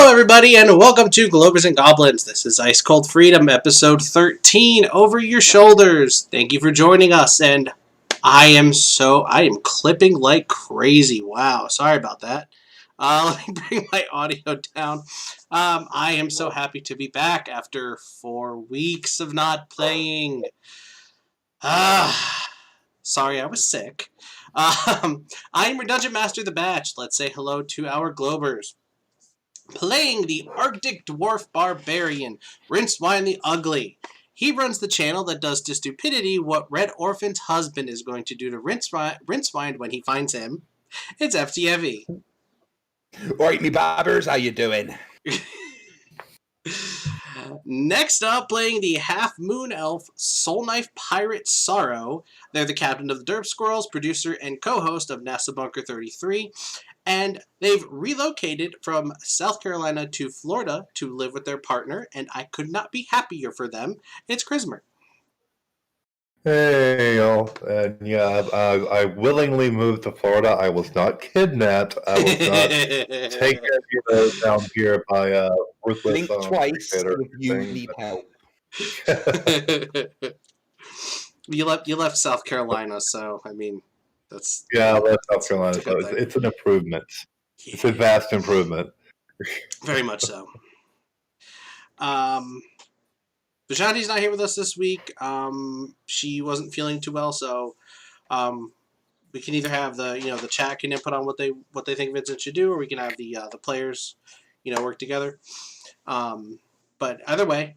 Hello, everybody, and welcome to Globers and Goblins. This is Ice Cold Freedom, episode 13, Over Your Shoulders. Thank you for joining us, and I am clipping like crazy. Wow, sorry about that. Let me bring my audio down. I am so happy to be back after 4 weeks of not playing. Sorry, I was sick. I'm your Dungeon Master, The Batch. Let's say hello to our Globers. Playing the Arctic Dwarf Barbarian, Rincewynd the Ugly. He runs the channel that does to stupidity what Red Orphan's husband is going to do to Rincewynd when he finds him. It's FTFE. Alright, me bobbers, how you doing? Next up, playing the half-moon elf soul knife pirate Sarro. They're the captain of the Derp Squirrels, producer and co-host of NASA Bunker 33. And they've relocated from South Carolina to Florida to live with their partner, and I could not be happier for them. It's Chrismer. Hey, y'all. And yeah, I willingly moved to Florida. I was not kidnapped. I was not taken down here by ruthless Blink twice if you need help. You left South Carolina, so I mean, that's I left South Carolina. So it's an improvement. Yeah. It's a vast improvement. Very much so. Vishanti's not here with us this week. She wasn't feeling too well, so we can either have the chat can input on what they think Vincent should do, or we can have the players work together. But either way,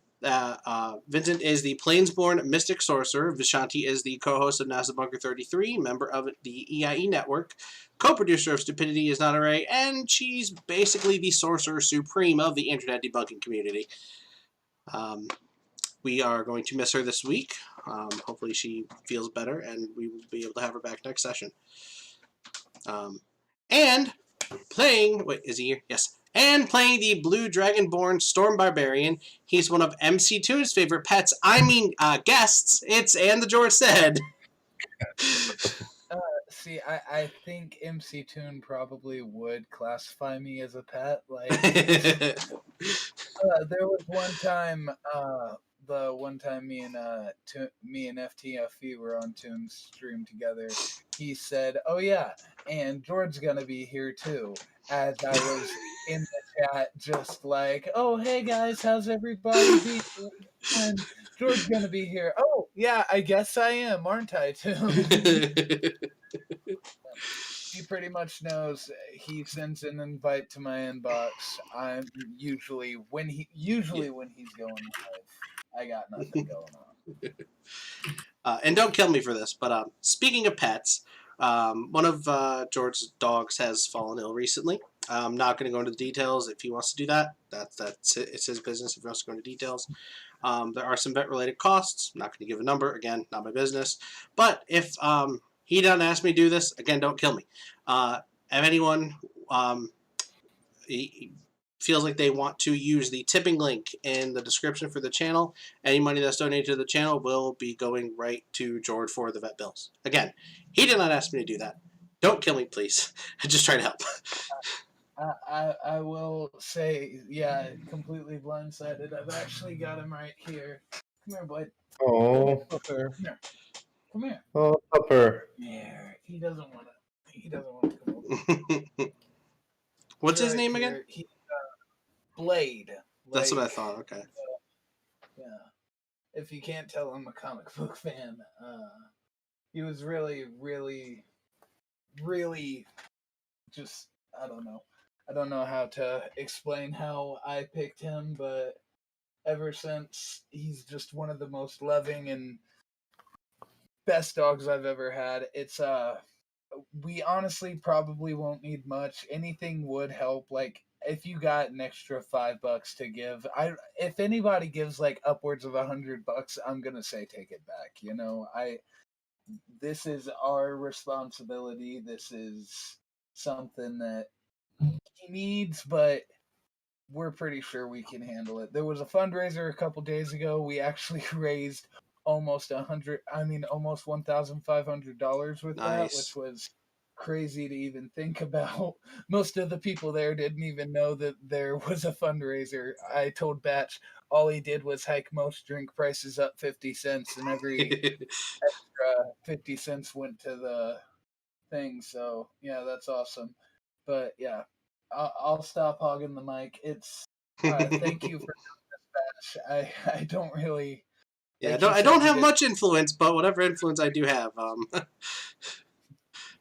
Vincent is the Plainsborn Mystic Sorcerer. Vishanti is the co-host of NASA Bunker 33, member of the EIE network, co-producer of Stupidity Is Not Array, and she's basically the Sorcerer Supreme of the internet debunking community. We are going to miss her this week. Hopefully she feels better, and we will be able to have her back next session. And playing... Wait, is he here? Yes. And playing the Blue Dragonborn Storm Barbarian. He's one of MC2's favorite pets. Guests. It's AndTheJordSaid. See, I think MC Toon probably would classify me as a pet. Like, there was one time, me and FTFE were on Toon's stream together. He said, "Oh yeah, and Jord's gonna be here too." As I was in the chat, just like, "Oh hey guys, how's everybody be?" And Jord's gonna be here. Oh yeah, I guess I am, aren't I too? He pretty much knows. He sends an invite to my inbox. I'm usually when he's going live, I got nothing going on. And don't kill me for this, but speaking of pets, one of Jord's dogs has fallen ill recently. I'm not going to go into the details. If he wants to do that, that's it. It's his business if he wants to go into details. There are some vet-related costs. I'm not going to give a number. Again, not my business. But if he doesn't ask me to do this, again, don't kill me. If anyone feels like they want to use the tipping link in the description for the channel, any money that's donated to the channel will be going right to Jord for the vet bills. Again, he did not ask me to do that. Don't kill me, please. I'm just trying to help. I will say, yeah, completely blindsided. I've actually got him right here. Come here, bud. Oh, Come here. Come here. Oh, Pupper. Yeah, he doesn't want to come over. What's his name again? Blade. That's what I thought. Okay. Yeah. If you can't tell, I'm a comic book fan. He was really, really, really just, I don't know. I don't know how to explain how I picked him, but ever since, he's just one of the most loving and best dogs I've ever had. It's we honestly probably won't need much. Anything would help. Like if you got an extra $5 to give, if anybody gives like upwards of $100, I'm gonna say take it back. This is our responsibility. This is something that he needs, but we're pretty sure we can handle it. There was a fundraiser a couple days ago. We actually raised almost $1,500 with Nice. that, which was crazy to even think about. Most of the people there didn't even know that there was a fundraiser. I told Batch all he did was hike most drink prices up 50 cents, and every extra 50 cents went to the thing. So yeah, that's awesome. But yeah, I'll stop hogging the mic. It's thank you for doing this, Batch. I don't really. Yeah, Like I don't have much influence, but whatever influence I do have,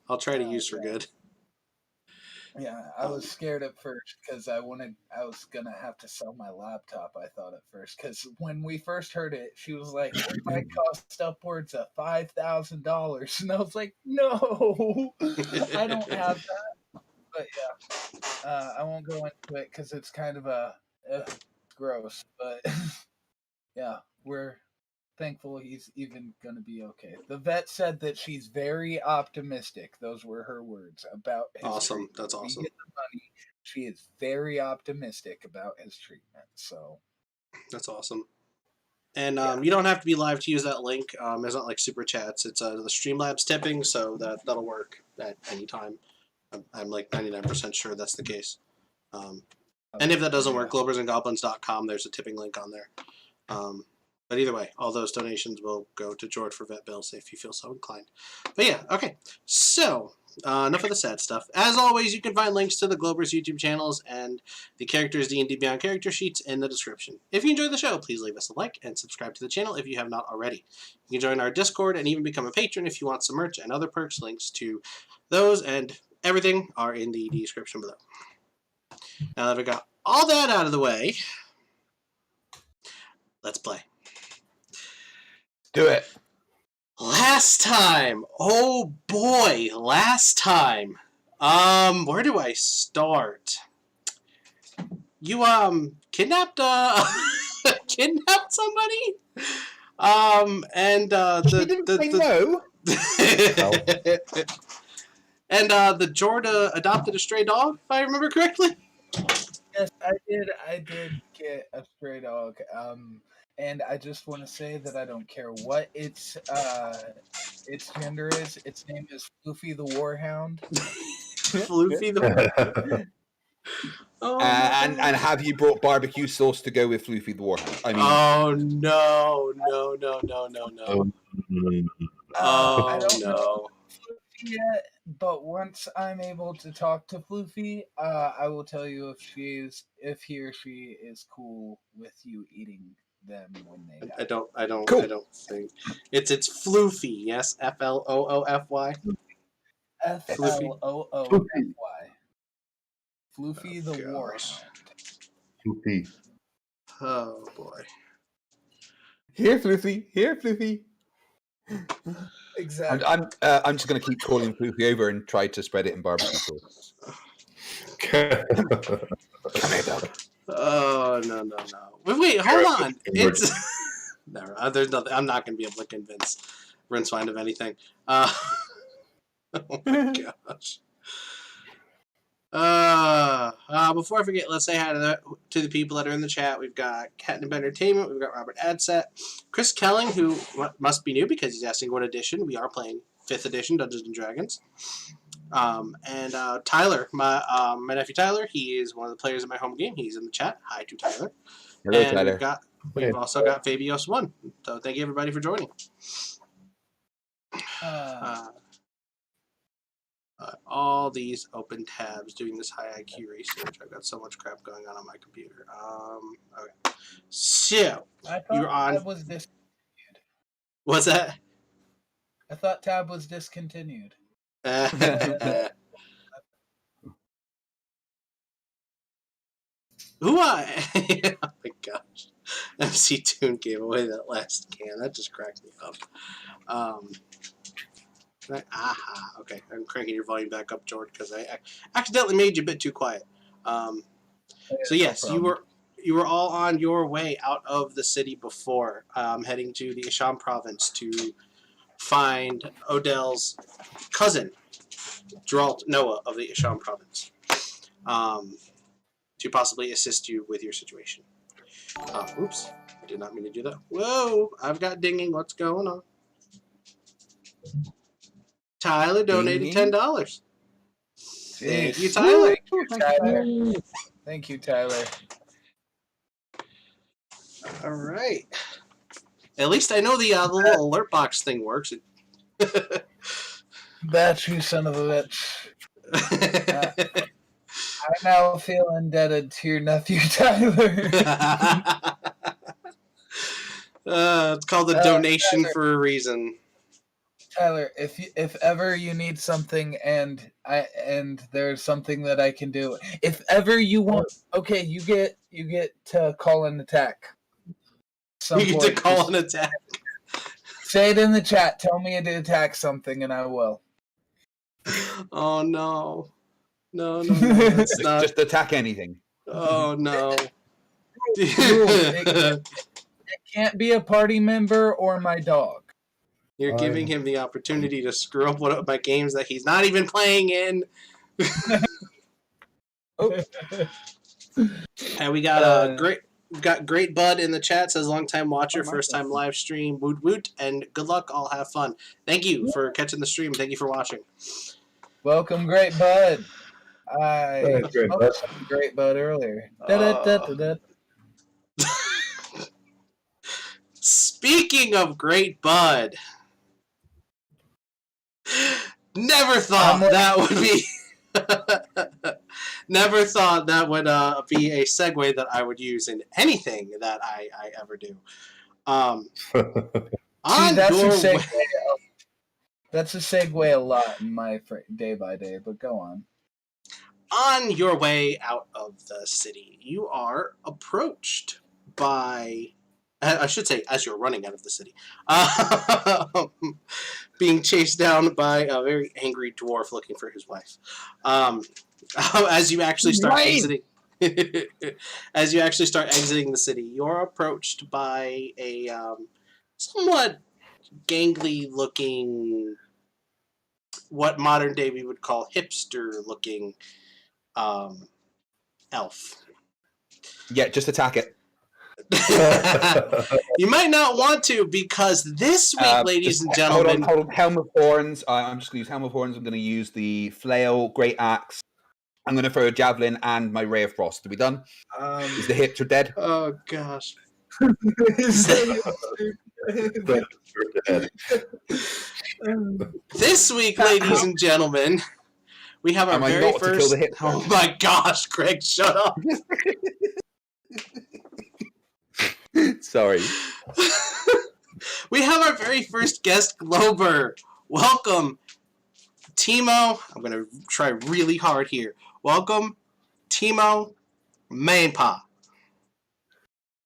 I'll try to use for good. Yeah, I was scared at first because I was gonna have to sell my laptop. I thought at first because when we first heard it, she was like, "It might cost upwards of $5,000," and I was like, "No, I don't have that." But yeah, I won't go into it because it's kind of gross. But yeah, we're thankful he's even going to be okay. The vet said that she's very optimistic. Those were her words about his Awesome. treatment. That's awesome. We get the money. She is very optimistic about his treatment. So that's awesome. And you don't have to be live to use that link. It's not like super chats. It's the Streamlabs tipping, so that'll work at any time. I'm like 99% sure that's the case. And if that doesn't work, globersandgoblins.com, there's a tipping link on there. But either way, all those donations will go to Jord for vet bills if you feel so inclined. But yeah, okay. So, enough of the sad stuff. As always, you can find links to the Globers YouTube channels and the Characters D&D Beyond character sheets in the description. If you enjoyed the show, please leave us a like and subscribe to the channel if you have not already. You can join our Discord and even become a patron if you want some merch and other perks. Links to those and everything are in the description below. Now that we got all that out of the way, let's play. Do it. Last time, oh boy, last time. Where do I start? You kidnapped kidnapped somebody. And the Jord adopted a stray dog, if I remember correctly. yes, I did get a stray dog. And I just want to say that I don't care what its gender is. Its name is Floofy the Warhound. Floofy the Oh, and have you brought barbecue sauce to go with Floofy the Warhound? I mean, oh no. I don't know Floofy yet, but once I'm able to talk to Floofy, I will tell you if he or she is cool with you eating them when they die. I don't Cool. I don't think it's Floofy. Yes, Floofy. Floofy. Floofy the gosh. Warhound. Floofy. Oh boy. here, Floofy. Here, Floofy. Exactly. I'm just going to keep calling Floofy over and try to spread it in barbecue sauce. Come here, dog. Oh no. Wait, hold on. It's never. There's nothing. I'm not going to be able to convince Rincewynd of anything. Oh my gosh. Before I forget, let's say hi to the people that are in the chat. We've got Catnip Entertainment, we've got Robert Adset, Chris Kelling, who must be new because he's asking what edition. We are playing 5th edition Dungeons & Dragons. And Tyler, my nephew Tyler, he is one of the players in my home game. He's in the chat. Hi to Tyler. Hello, and Tyler. We've also got Fabios1. So thank you everybody for joining. All these open tabs doing this high IQ research. I've got so much crap going on my computer. Okay. So, I thought Tab was discontinued. What's that? I thought Tab was discontinued. Oh my gosh. MC Toon gave away that last can. That just cracked me up. Okay. I'm cranking your volume back up, Jord, because I accidentally made you a bit too quiet. So yes, you were all on your way out of the city before, heading to the Asham province to find Odell's cousin, Geralt Noah of the Asham province, to possibly assist you with your situation. Oops, I did not mean to do that. Whoa, I've got dinging. What's going on? Tyler donated $10. Thank you, Jeez. Tyler. Thank you, Tyler. All right. At least I know the little alert box thing works. That's you, son of a bitch. I now feel indebted to your nephew, Tyler. It's called a donation for a reason. Tyler, if ever you need something and there's something that I can do, if ever you want, okay, you get to call an attack. You get to call an attack. Say it in the chat. Tell me to attack something, and I will. Oh no, no, it's not. Just attack anything. Oh no. It can't be a party member or my dog. You're giving him the opportunity to screw up one of my games that he's not even playing in. And we got great Bud in the chat, says long time watcher, first time live stream, woot woot, and good luck, all have fun. Thank you for catching the stream. Thank you for watching. Welcome, Great Bud. Thanks, Great smoked Bud. some Great Bud earlier. Speaking of Great Bud, never thought that would be never thought that would be a segue that I would use in anything that I ever do. That's a segue a lot in my day by day, but go on. On your way out of the city, you are approached by, I should say, as you're running out of the city, being chased down by a very angry dwarf looking for his wife. As you actually start exiting, the city, you're approached by a somewhat gangly-looking, what modern day we would call hipster-looking elf. Yeah, just attack it. You might not want to, because this week, ladies and gentlemen... Hold on. Helm of Horns. I'm just going to use Helm of Horns. I'm going to use the flail, great axe. I'm going to throw a javelin and my ray of frost. Are we done? Is the hipster dead? Oh, gosh. This week, ladies and gentlemen, we have our very first... Oh my gosh, Greg, shut up. Sorry. We have our very first guest, Glober. Welcome, Timo. I'm going to try really hard here. Welcome, Timo Mainpa.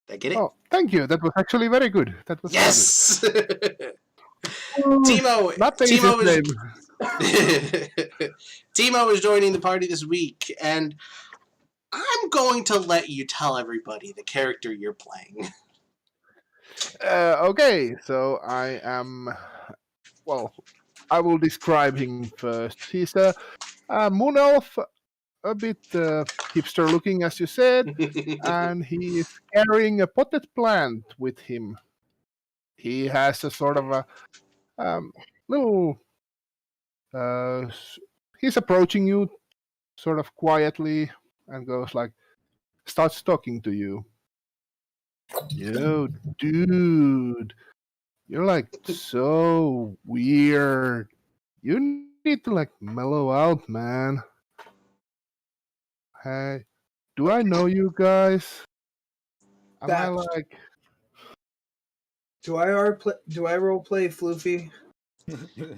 Did I get it? Oh, thank you. That was actually very good. That was yes. Timo. Not the Timo name. Timo is joining the party this week, and I'm going to let you tell everybody the character you're playing. Okay, so I am. Well, I will describe him first. He's a moon elf, a bit hipster looking, as you said, and he is carrying a potted plant with him. He has a sort of a little. He's approaching you, sort of quietly, and goes like, starts talking to you. Yo, dude, you're like so weird. You need to like mellow out, man. Hey, do I know you guys? Am I like? Do I role play Floofy?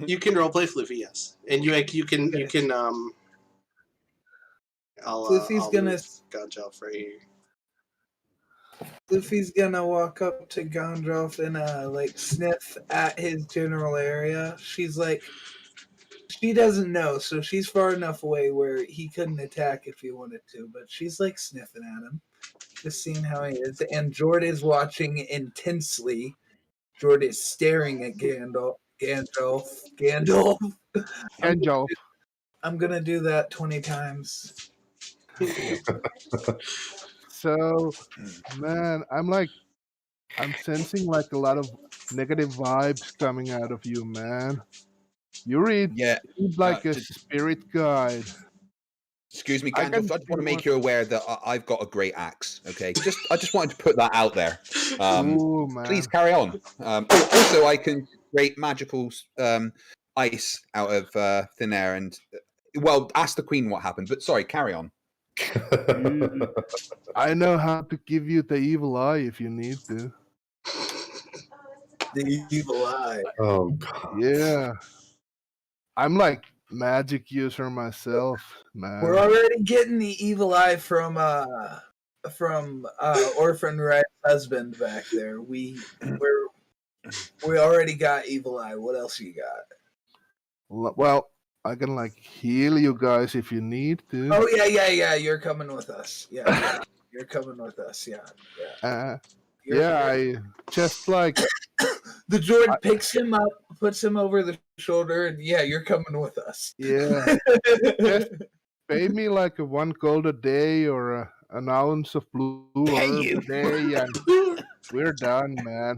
You can roleplay Floofy, yes, and you can Floofy's gonna Gondrelf right here. Floofy's gonna walk up to Gondrelf and like sniff at his general area. She's like, she doesn't know, so she's far enough away where he couldn't attack if he wanted to, but she's like sniffing at him, just seeing how he is. And Jord is watching intensely. Jord is staring at Gandalf. I'm gonna do that 20 times. So, man, I'm sensing like a lot of negative vibes coming out of you, man. You read like a spirit guide. Excuse me, I Gandalf. can I just want to see make one- you aware that I've got a great axe. Okay, I just wanted to put that out there. Ooh, man. Please carry on. Also, I can create magical ice out of thin air, and well, ask the queen what happened. But sorry, carry on. I know how to give you the evil eye if you need to. The evil eye. Oh God. Yeah. I'm like magic user myself, man. We're already getting the evil eye from Orphan Wright's husband back there. We already got evil eye. What else you got? Well, I can like heal you guys if you need to. Oh yeah. You're coming with us. Yeah. You're coming with us. Yeah. I just like The Jord picks him up, puts him over the shoulder, and yeah, you're coming with us. yeah. Just pay me like a 1 gold a day or an ounce of blue herb a day, and we're done, man.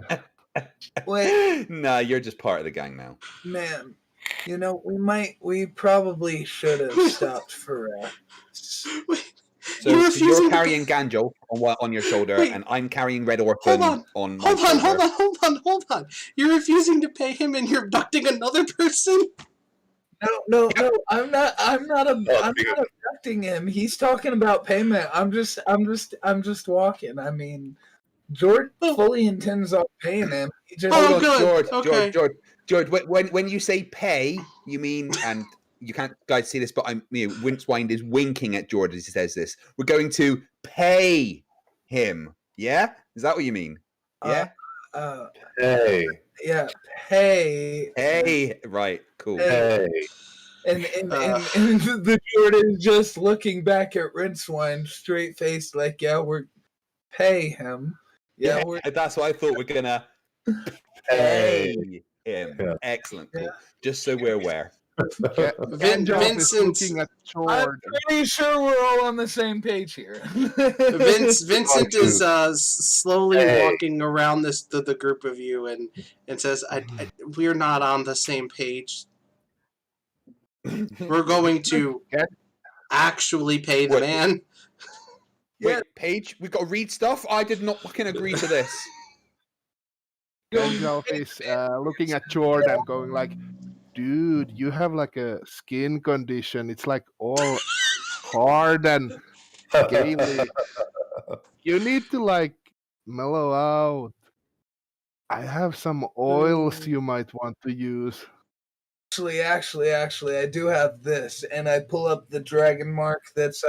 Wait, Nah, you're just part of the gang now. man. You know, we probably should have stopped for So you're carrying Ganjo on your shoulder, Wait. and I'm carrying Red Orphan on my Hold shoulder. on. You're refusing to pay him, and you're abducting another person. No. I'm not abducting him. He's talking about payment. I'm just walking. I mean, Jord fully intends on paying him. He just Oh, Hold on, good. Jord. When you say pay, you mean, and you can't guys see this, but Rincewynd is winking at Jord as he says this. We're going to pay him. Yeah, is that what you mean? Yeah. Hey. Yeah. Hey. Hey. Right. Cool. Hey. And the Jord is just looking back at Rincewynd, straight faced, like, yeah, we're pay him. Yeah, we're that's what I thought. We're gonna Hey. pay him. Yeah. Excellent. Cool. Just so we're aware. Gandalf is Vincent. looking at I'm Jord. pretty sure we're all on the same page here. Vincent is slowly Hey. walking around the group of you and says, "We're not on the same page. We're going to actually pay the What? man." Wait, Paige, we've got to read stuff? I did not fucking agree to this. Gandalf is looking at Jord and going like, dude, you have like a skin condition. It's like all hard and scaly. You need to like mellow out. I have some oils you might want to use. Actually, I do have this, and I pull up the dragon mark that's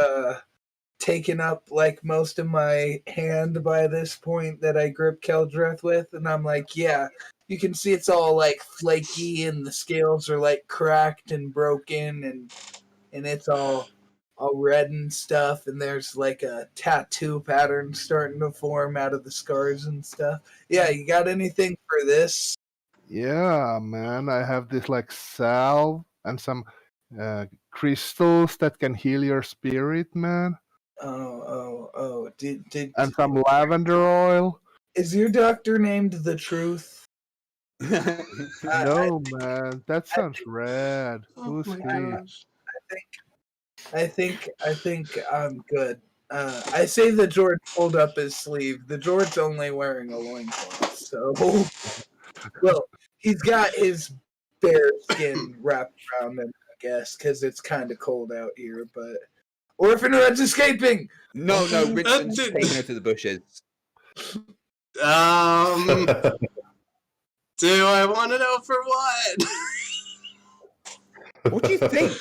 taken up like most of my hand by this point that I grip Keldreth with, and I'm like, yeah, you can see it's all like flaky, and the scales are like cracked and broken, and it's all red and stuff, and there's like a tattoo pattern starting to form out of the scars and stuff. Yeah, you got anything for this? Yeah, man, I have this like salve and some crystals that can heal your spirit, man, Oh! Did and some lavender oil. is your doctor named the Truth? No, man, that sounds rad. Oh Who's my he? gosh. I think I'm good. I say the Jord pulled up his sleeve. The Jord's only wearing a loincloth, so well, he's got his bare skin wrapped around him, I guess, because it's kind of cold out here. But Orphan Red's escaping. No, Richard's taking her to the bushes. Do I want to know for what? What do you think?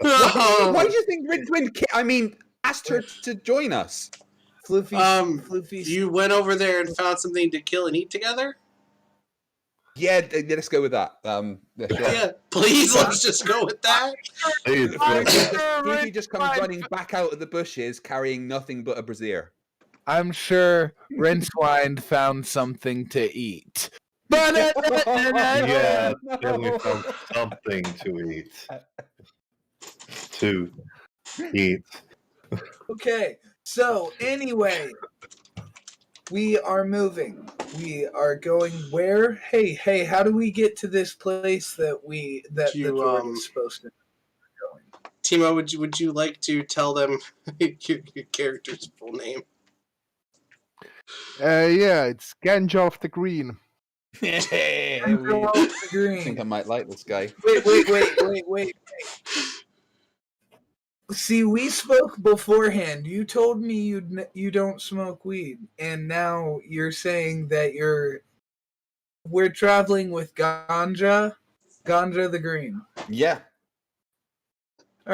Why do you think Rincewynd asked her to join us? Floofy. You went over there and found something to kill and eat together? Yeah, let's go with that. Yeah, please, let's just go with that. He just comes running back out of the bushes carrying nothing but a brazier. I'm sure Rincewynd found something to eat. Yeah, we found something to eat. Okay, so anyway, we are moving. We are going where? Hey, how do we get to this place that the Jord is supposed to be going? Timo, would you like to tell them your character's full name? Yeah, it's Gandalf the Green. Hey, I'm we- off the I green. think I might like this guy. Wait. See, we spoke beforehand. You told me you don't smoke weed, and now you're saying that we're traveling with Ganja the Green. Yeah. All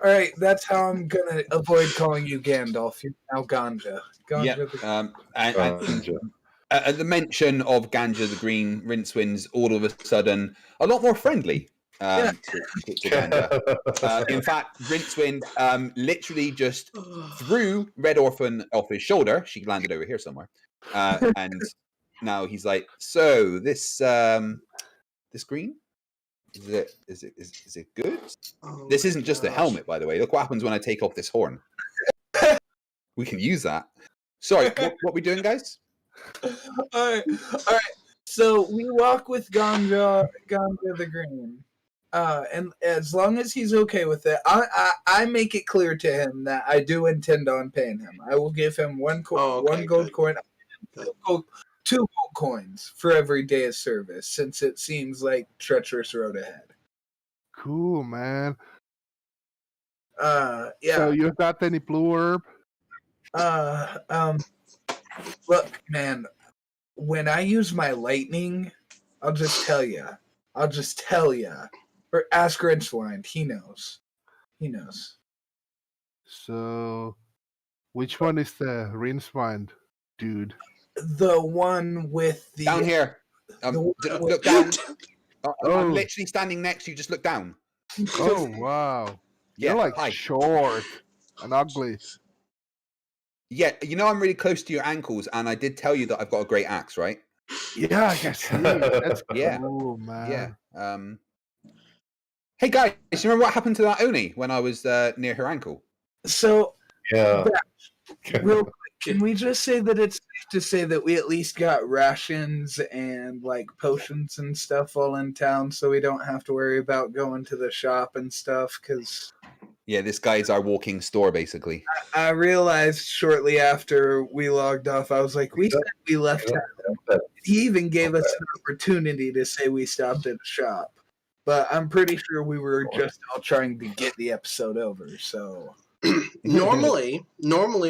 right. That's how I'm gonna avoid calling you Gandalf. You're now Ganja. Yeah. The Green. And Ganja. at the mention of Ganja the Green, Rincewind's all of a sudden a lot more friendly to Ganja. In fact, Rincewynd literally just threw Red Orphan off his shoulder. She landed over here somewhere. And now he's like, so this green? Is it good? Oh This my isn't just a gosh. helmet, by the way. Look what happens when I take off this horn. We can use that. Sorry, what we doing, guys? All right. So we walk with Ganja the Green, and as long as he's okay with it, I make it clear to him that I do intend on paying him. I will give him one gold good. coin, Good. two gold coins for every day of service, since it seems like treacherous road ahead. Cool, man. Yeah. So you got any blue herb? Look, man. When I use my lightning, I'll just tell you. Or ask Rincewynd. He knows. So, which one is the Rincewynd, dude? The one with the Down here. the- Look down. I'm Oh. literally standing next to you. Just look down. Oh wow, Yeah, you're like hi. short and ugly. Yeah, you know I'm really close to your ankles, and I did tell you that I've got a great axe, right? Yeah, I can see. That's Yeah. cool, man. Yeah. Hey guys, you remember what happened to that Oni when I was near her ankle? So, Yeah. real quick, can we just say that it's safe to say that we at least got rations and like potions and stuff all in town, so we don't have to worry about going to the shop and stuff? Because Yeah, this guy is our walking store, basically. I realized shortly after we logged off, I was like, we said we left town. He even gave us an opportunity to say we stopped at a shop. But I'm pretty sure we were just all trying to get the episode over, so... normally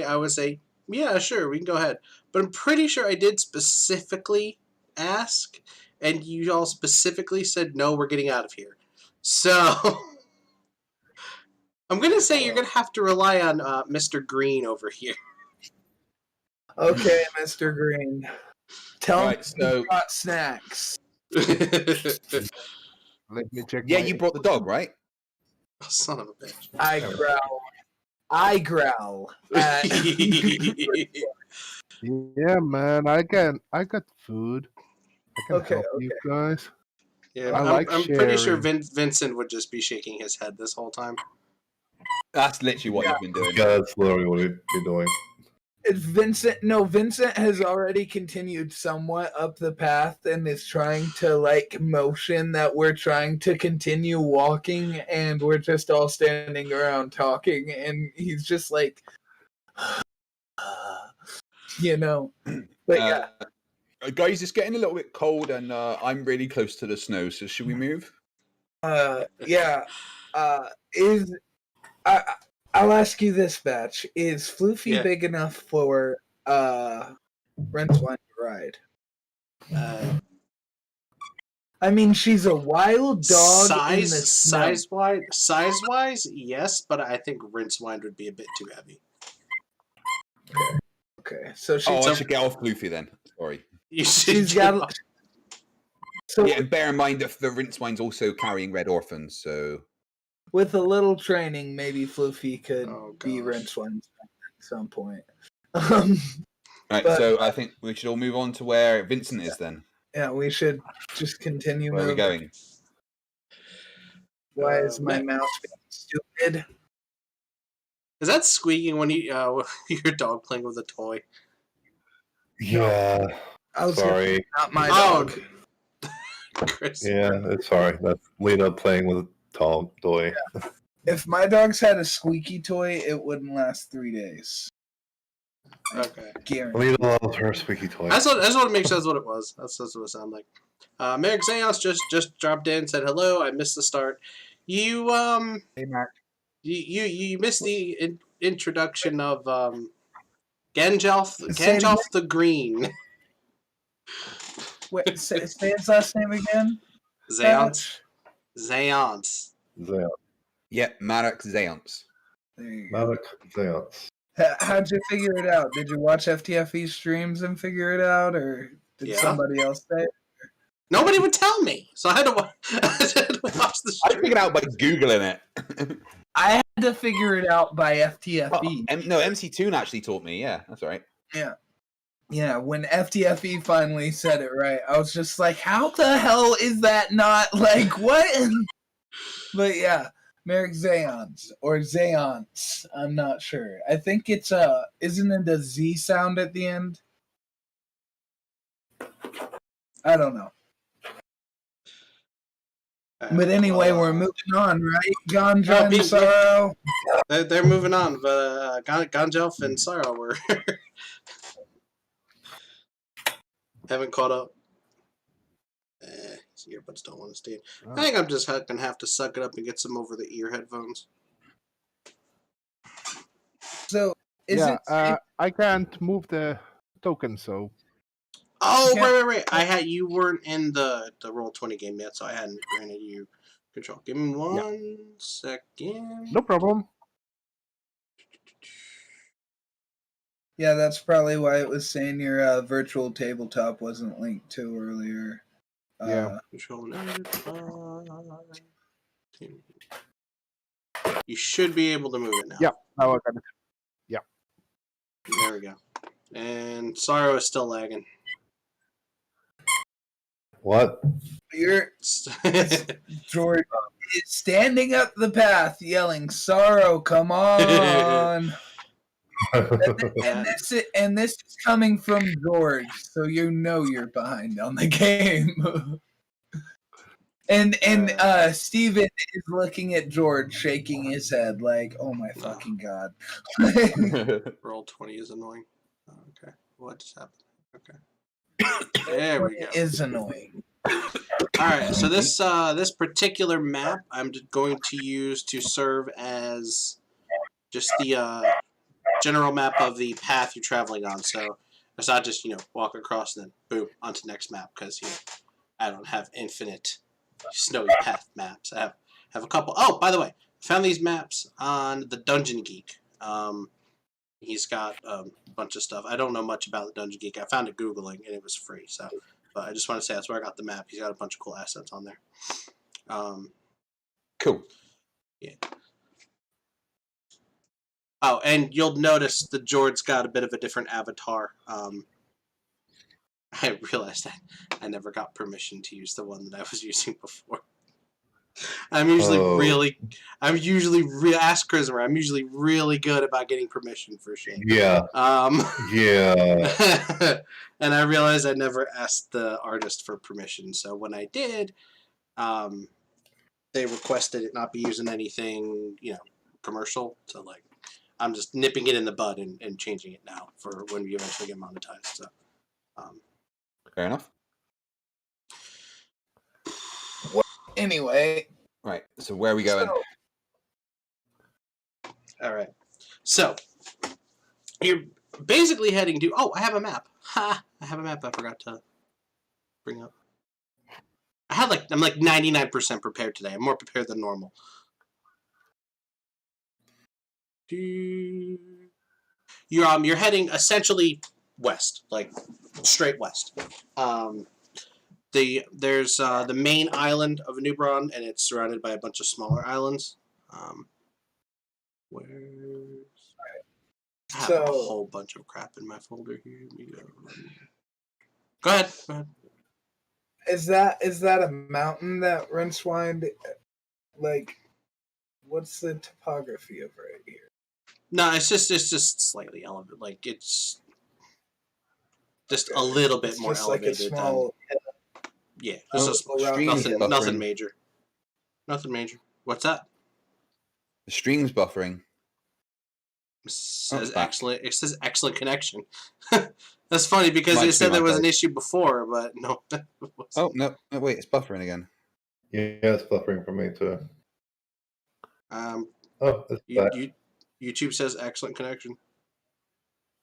I would say, yeah, sure, we can go ahead. But I'm pretty sure I did specifically ask, and you all specifically said, no, we're getting out of here. So... I'm going to say you're going to have to rely on Mr. Green over here. Okay, Mr. Green. Tell Right, me so- you brought snacks. Let me check. Yeah, my- you brought the dog, right? Oh, son of a bitch. I growl. Yeah, man, I got food. I can Okay, help you guys. Yeah, I I'm, like I'm pretty sure sharing. Vincent would just be shaking his head this whole time. That's literally what you've been doing. Yeah, that's literally what you're doing. Vincent has already continued somewhat up the path and is trying to like motion that we're trying to continue walking, and we're just all standing around talking, and he's just like but yeah. Guys, it's getting a little bit cold, and I'm really close to the snow, so should we move? I'll ask you this, Batch. Is Floofy Yeah. big enough for Rincewynd to ride? I mean, she's a wild dog in the snow. Size-wise, yes, but I think Rincewynd would be a bit too heavy. Okay, so Oh, she's I should get off Floofy then. Sorry. You should she's got. So Yeah, and bear in mind that the Rincewind's also carrying Red Orphans, so... with a little training, maybe Floofy could Oh, be gosh. Rincewynd at some point. Right, But- so I think we should all move on to where Vincent is then. Yeah, we should just continue Where are we moving. going? Why is my yeah. mouse being stupid? Is that squeaking when you your dog playing with a toy? Yeah. I was Sorry. not my Oh, dog. Chris. Yeah, it's sorry. That's Lena playing with a tall toy. If my dogs had a squeaky toy, it wouldn't last 3 days. Okay. Guarantee. Alita loves her squeaky toy. I just want to make sure that's what it was. That's what it sounded like. Merrick Zayos just dropped in, said hello. I missed the start. You Hey, Mark. you missed the introduction of Ganjelf Say it again. the Green. Wait, say his last name again. Zayons. Zayons. Zeon. Yeah, Marek Zeons. There you go. Malak Zeon. How'd you figure it out? Did you watch FTFE streams and figure it out, or did Yeah. somebody else say it? Nobody would tell me, so I had to watch the I stream. figured it out by Googling it. I had to figure it out by FTFE. No, MC Toon actually taught me. Yeah, that's right. Yeah, when FTFE finally said it right, I was just like, how the hell is that not, like, what? But yeah, Merrick Zayons, or Zayons, I'm not sure. I think it's, isn't it a Z sound at the end? I don't know. But anyway, we're moving on, right? Ganja and yeah. Sarro. They're moving on, but Ganjelf and Sarro were haven't caught up. His earbuds don't want to stay in. I think I'm just gonna have to suck it up and get some over the ear headphones. So, is it... I can't move the token, so Oh, Okay. right. You weren't in the Roll20 game yet, so I hadn't granted you control. Give me one second. no problem. Yeah, that's probably why it was saying your virtual tabletop wasn't linked to earlier. Yeah. Control You should be able to move it now. Yeah. Now I got it. There we go. And Sarro is still lagging. What? You're Jord is standing up the path, yelling, "Sarro, come on!" and this is coming from Jord, so you know you're behind on the game. and Steven is looking at Jord, shaking his head like, "Oh my fucking god!" Roll20 is annoying. Okay, what just happened? Okay, there we go. It is annoying. All right, so this particular map I'm going to use to serve as just the general map of the path you're traveling on. So it's not just walk across and then boom onto the next map, because I don't have infinite snowy path maps. I have a couple. Oh, by the way, I found these maps on the Dungeon Geek. He's got a bunch of stuff. I don't know much about the Dungeon Geek. I found it Googling, and it was free. So, but I just want to say that's where I got the map. He's got a bunch of cool assets on there. Cool. Yeah. Oh, and you'll notice the Jord's got a bit of a different avatar. I realized I never got permission to use the one that I was using before. I'm usually ask Christopher. I'm usually really good about getting permission for shit. Yeah. Yeah. And I realized I never asked the artist for permission. So when I did, they requested it not be using anything, commercial. So like, I'm just nipping it in the bud and changing it now for when we eventually get monetized. So, Fair enough. Anyway, Right. So where are we going? all right. So you're basically heading to. Oh, I have a map. Ha! I have a map. I forgot to bring up. I'm like 99% prepared today. I'm more prepared than normal. You're heading essentially west, like straight west. There's the main island of Nubron, and it's surrounded by a bunch of smaller islands. I have a whole bunch of crap in my folder here. Go ahead. is that a mountain that Rincewynd, like, what's the topography of right here? No, it's just slightly elevated. Like it's just a little bit more Just like elevated. a small. Yeah, just Stream is nothing buffering. major. Nothing major. What's that? The stream's buffering. Says it's back. excellent. It says excellent connection. That's funny because Might it be said my there was an side. issue before, but no. it wasn't. Oh, no, wait, it's buffering again. Yeah, it's buffering for me too. Oh, it's back. YouTube says excellent connection.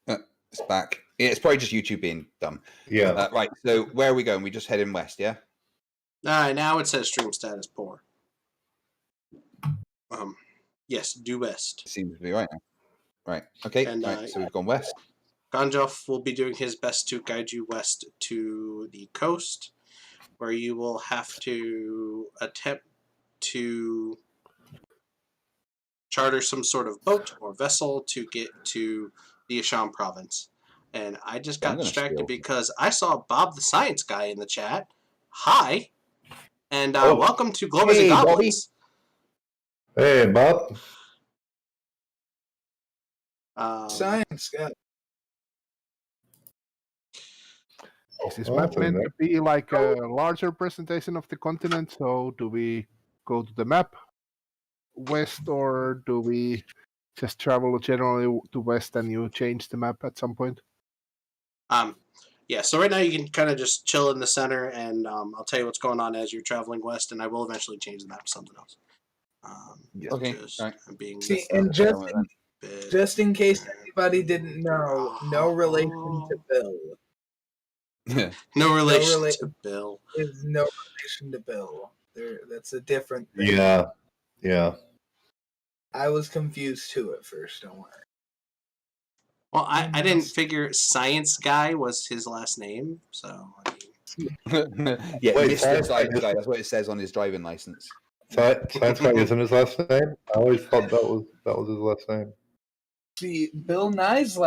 It's back. Yeah, it's probably just YouTube being dumb. Yeah. Right, so where are we going? We just heading west, yeah? Now it says stream status poor. Yes, due west. Seems to be right now. Right, okay, And, right, so we've gone west. Ganjoff will be doing his best to guide you west to the coast, where you will have to attempt to charter some sort of boat or vessel to get to the Assam province. And I just Yeah, I'm got gonna distracted steal. because I saw Bob the Science Guy in the chat. Hi, and Oh. welcome to Globers Hey, and Bobby. Goblins. Hey, Bob. Science guy. Is this Oh, map that's in meant there. to be like a larger presentation of the continent? So do we go to the map west, or do we just travel generally to west and you change the map at some point? Yeah, so right now you can kind of just chill in the center, and I'll tell you what's going on as you're traveling west, and I will eventually change the map to something else. Okay, Just, right. I'm being See, just and bit- just in case anybody didn't know, no relation to Bill. no relation rela- to Bill. Is no relation to Bill. That's a different thing. Yeah. I was confused too at first. Don't worry. Well, I didn't figure Science Guy was his last name, so I mean, Yeah, Wait, Mr. Science Science Guy Guy, that's what it says on his driving license. Science Guy isn't his last name? I always thought that was his last name. See, Bill Nye's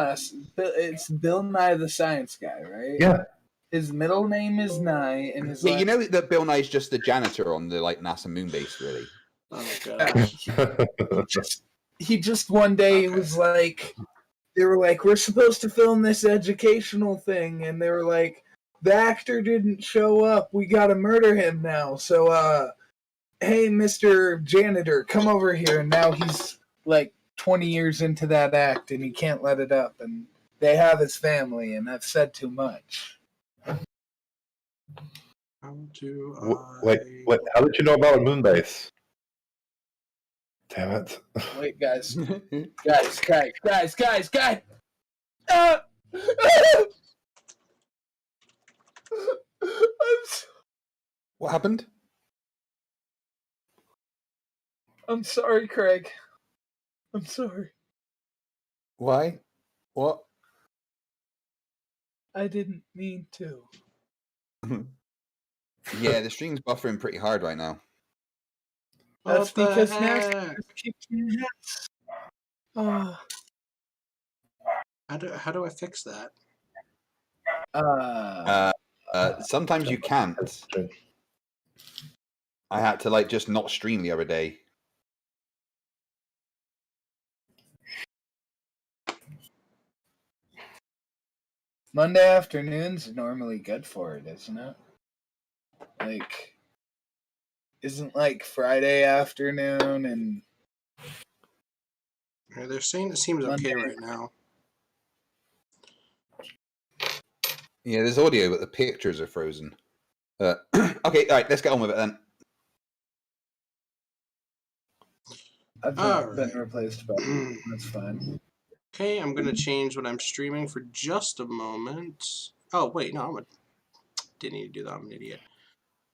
it's Bill Nye the Science Guy, right? Yeah. His middle name is Nye, and his Yeah, you know that Bill Nye's just the janitor on the NASA moon base, really. oh gosh. he just one day was like, they were like, we're supposed to film this educational thing, and they were like, the actor didn't show up, we gotta murder him now, so hey, Mr. Janitor, come over here. And now he's like 20 years into that act, and he can't let it up, and they have his family, and I've said too much. How do Wait, how did you know about Moonbase? Damn it. Wait, guys. guys. Ah! What happened? I'm sorry, Craig. I'm sorry. Why? What? I didn't mean to. Yeah, the stream's buffering pretty hard right now. That's What the because heck? Nash kicked me in the nuts. Oh. How do I fix that? Sometimes you can't. I had to just not stream the other day. Monday afternoons are normally good for it, isn't it? Isn't Friday afternoon and They're saying it seems okay right now. Yeah, there's audio, but the pictures are frozen. Okay, all right, let's get on with it then. I've been replaced by that's fine. Okay, I'm gonna change what I'm streaming for just a moment. Oh wait, no, didn't need to do that. I'm an idiot.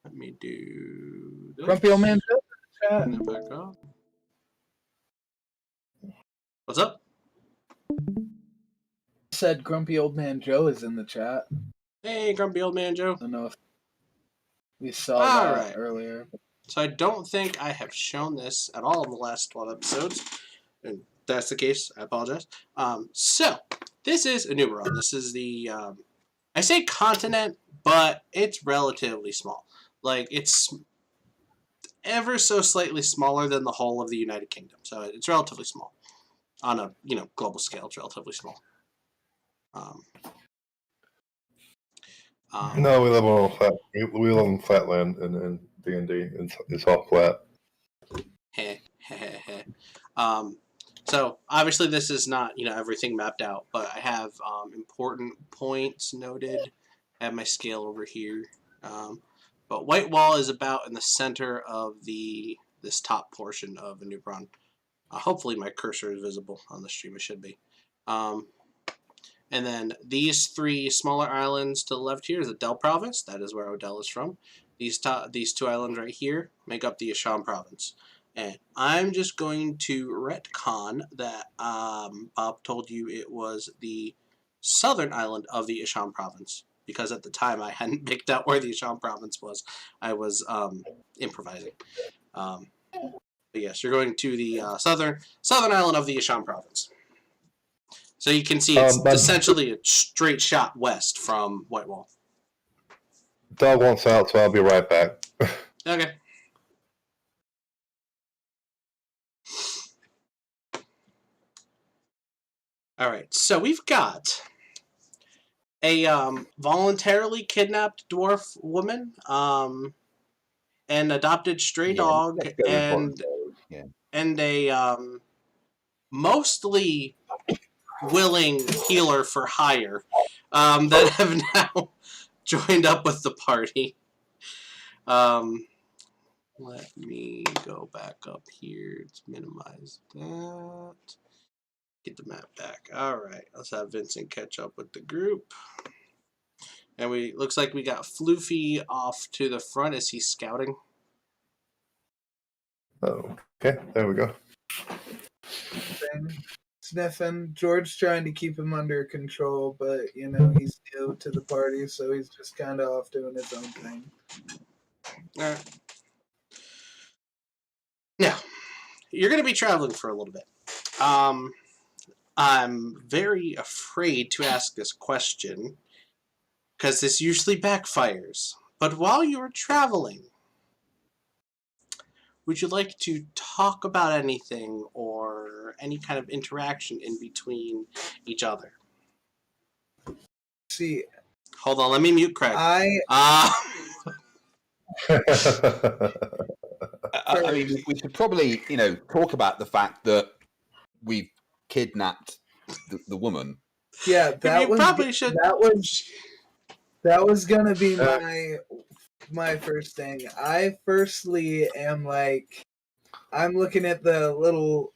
Let me do this. Grumpy old man Joe Turn that back up. What's up? said Grumpy old man Joe is in the chat. Hey, grumpy old man Joe. I don't know if we saw that earlier. So I don't think I have shown this at all in the last 12 episodes. And if that's the case, I apologize. So, this is Enumeron. This is the, I say continent, but it's relatively small. It's ever so slightly smaller than the whole of the United Kingdom. So it's relatively small. On a, global scale, it's relatively small. No, we live on flat. We live on flatland in D&D. It's all flat. So obviously this is not everything mapped out, but I have important points noted. I have my scale over here. But White Wall is about in the center of this top portion of Anubron. Hopefully my cursor is visible on the stream. It should be. And then these 3 smaller islands to the left here is the Del province. That is where Odell is from. These 2 islands right here make up the Asham province. And I'm just going to retcon that Bob told you it was the southern island of the Asham province. Because at the time I hadn't picked out where the Asham province was. I was improvising. But yes, you're going to the southern island of the Asham province. So you can see it's essentially a straight shot west from Whitewall. Dog wants out, so I'll be right back. Okay. All right, so we've got a voluntarily kidnapped dwarf woman, an adopted stray dog, and a mostly willing healer for hire that have now joined up with the party. Let me go back up here to minimize that. Get the map back. All right, let's have Vincent catch up with the group. And looks like we got Floofy off to the front as he's scouting. Okay, there we go. Sniffing. George's trying to keep him under control, but he's new to the party, so he's just kind of off doing his own thing. All right. Now, you're going to be traveling for a little bit. I'm very afraid to ask this question because this usually backfires. But while you were traveling, would you like to talk about anything or any kind of interaction in between each other? See, hold on, let me mute Craig. I mean, we should probably, talk about the fact that we've kidnapped the woman. Yeah, that was gonna be my first thing. I firstly am like, I'm looking at the little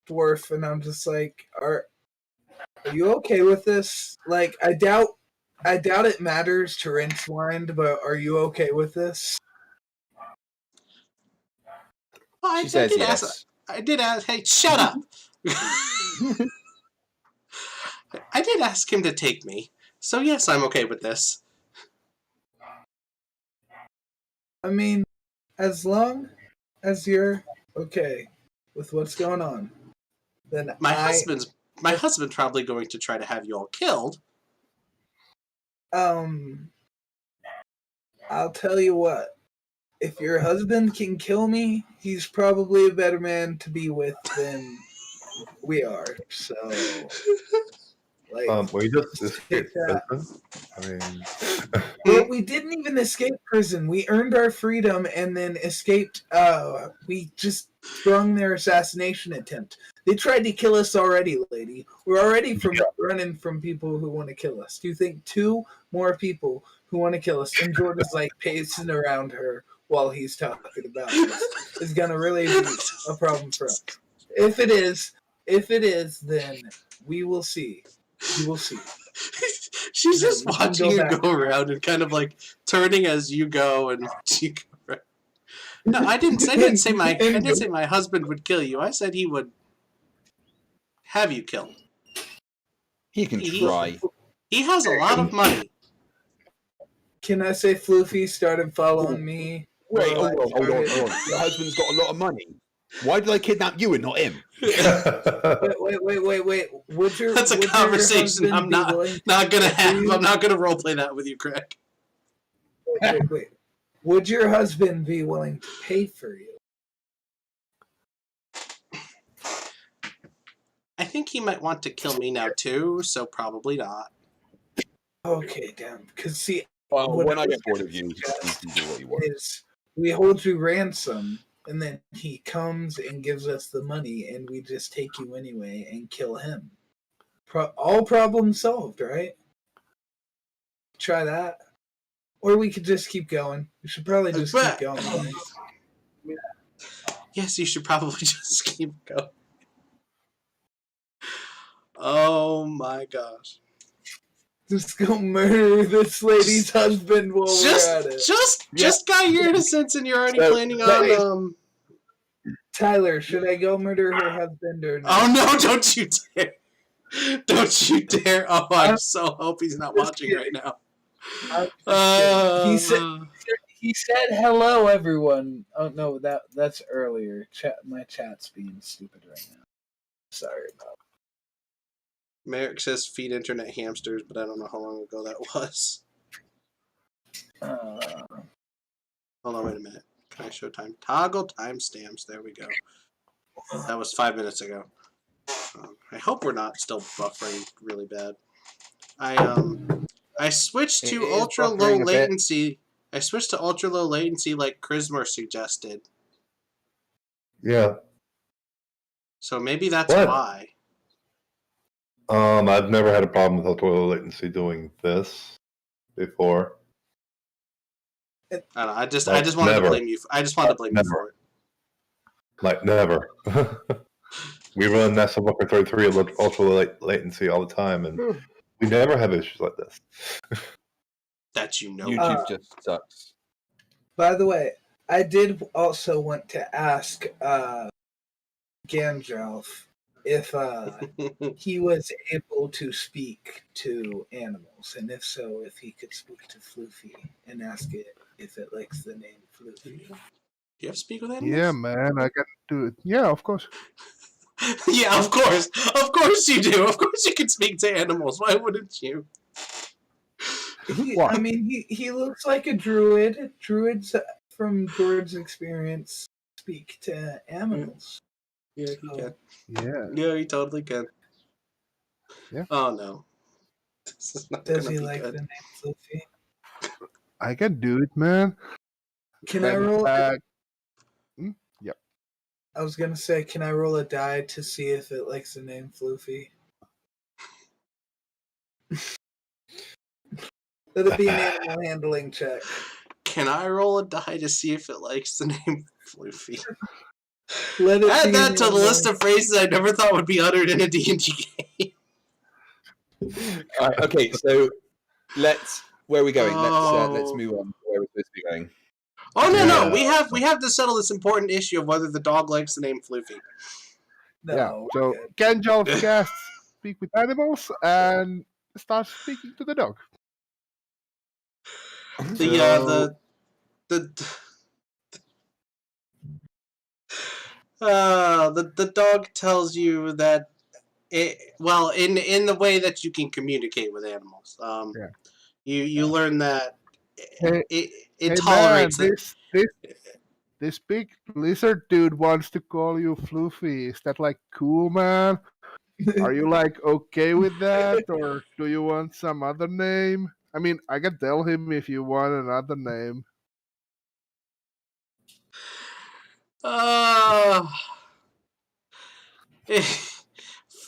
dwarf and I'm just like, are you okay with this? Like, I doubt it matters to Rincewynd, but are you okay with this? Well, she says yes. I did ask. Hey, shut up! I did ask him to take me, so yes, I'm okay with this. I mean, as long as you're okay with what's going on, then my husband's probably going to try to have you all killed. I'll tell you what. If your husband can kill me, he's probably a better man to be with than we are. So, like, we just escaped prison. I mean, well, we didn't even escape prison. We earned our freedom and then escaped. We just sprung their assassination attempt. They tried to kill us already, lady. We're already running from people who want to kill us. Do you think 2 more people who want to kill us, and Jord is like pacing around her while he's talking about this, is gonna really be a problem for us? If it is, then we will see. We will see. She's just watching you go around and kind of like turning as you go and watching you go around. No, I didn't say my husband would kill you. I said he would have you killed. He can try. He has a lot of money. Can I say Floofy started following me? Wait, hold on. Your husband's got a lot of money. Why did I kidnap you and not him? Wait. That's a conversation I'm not gonna have. I'm not gonna roleplay that with you, Craig. Wait. Would your husband be willing to pay for you? I think he might want to kill me now too, so probably not. Okay, damn. Because see, when I get bored of you, you can do what you want. We hold you ransom, and then he comes and gives us the money, and we just take you anyway and kill him. All problems solved, right? Try that. Or we could just keep going. We should probably just keep going. Right? Yes, you should probably just keep going. Oh my gosh. Just go murder this lady's husband while we're at it. Just got your innocence and you're already planning on Tyler, should I go murder her husband or not? Oh no, don't you dare. Don't you dare. Oh, I so hope he's not watching right now. He said hello, everyone. Oh no, that's earlier. My chat's being stupid right now. Sorry about it. Merrick says feed internet hamsters, but I don't know how long ago that was. Hold on, wait a minute. Can I show time? Toggle timestamps. There we go. That was 5 minutes ago. I hope we're not still buffering really bad. I switched to ultra low latency. I switched to ultra low latency like Chrismer suggested. Yeah. So maybe that's why. I've never had a problem with ultra low latency doing this before. I don't know. I just wanted to blame you. I just wanted to blame you for it. Like never. We run NASA Booker 33 at ultra low latency all the time, and we never have issues like this. That you know. YouTube just sucks. By the way, I did also want to ask Gandalf if he was able to speak to animals, and if so, if he could speak to Floofy and ask it if it likes the name Floofy. Do you have to speak with animals? Yeah, man, I can do it. Yeah, of course. Yeah, of course. Of course you do. Of course you can speak to animals. Why wouldn't you? I mean, he looks like a druid. Druids, from Jord's experience, speak to animals. Yeah, he can. Yeah. Yeah, he totally can. Yeah. Oh, no. This is not Does gonna he be like good. the name Floofy? I can do it, man. Can I roll? Yep. I was gonna say, can I roll a die to see if it likes the name Floofy? That'd be an animal handling check. Can I roll a die to see if it likes the name Floofy? Let it Add be that an to the animal list of phrases I never thought would be uttered in a D&D game. All right, okay, so where are we going? Let's move on to where we're supposed to be going. Oh no, Yeah. no, we have to settle this important issue of whether the dog likes the name Floofy. No, Yeah. we're So good. Gandalf casts speak with animals and starts speaking to the dog. The dog tells you that in the way that you can communicate with animals. You learn that it tolerates man, it. this big lizard dude wants to call you Floofy. Is that like cool, man? Are you like okay with that, or do you want some other name? I mean, I can tell him if you want another name.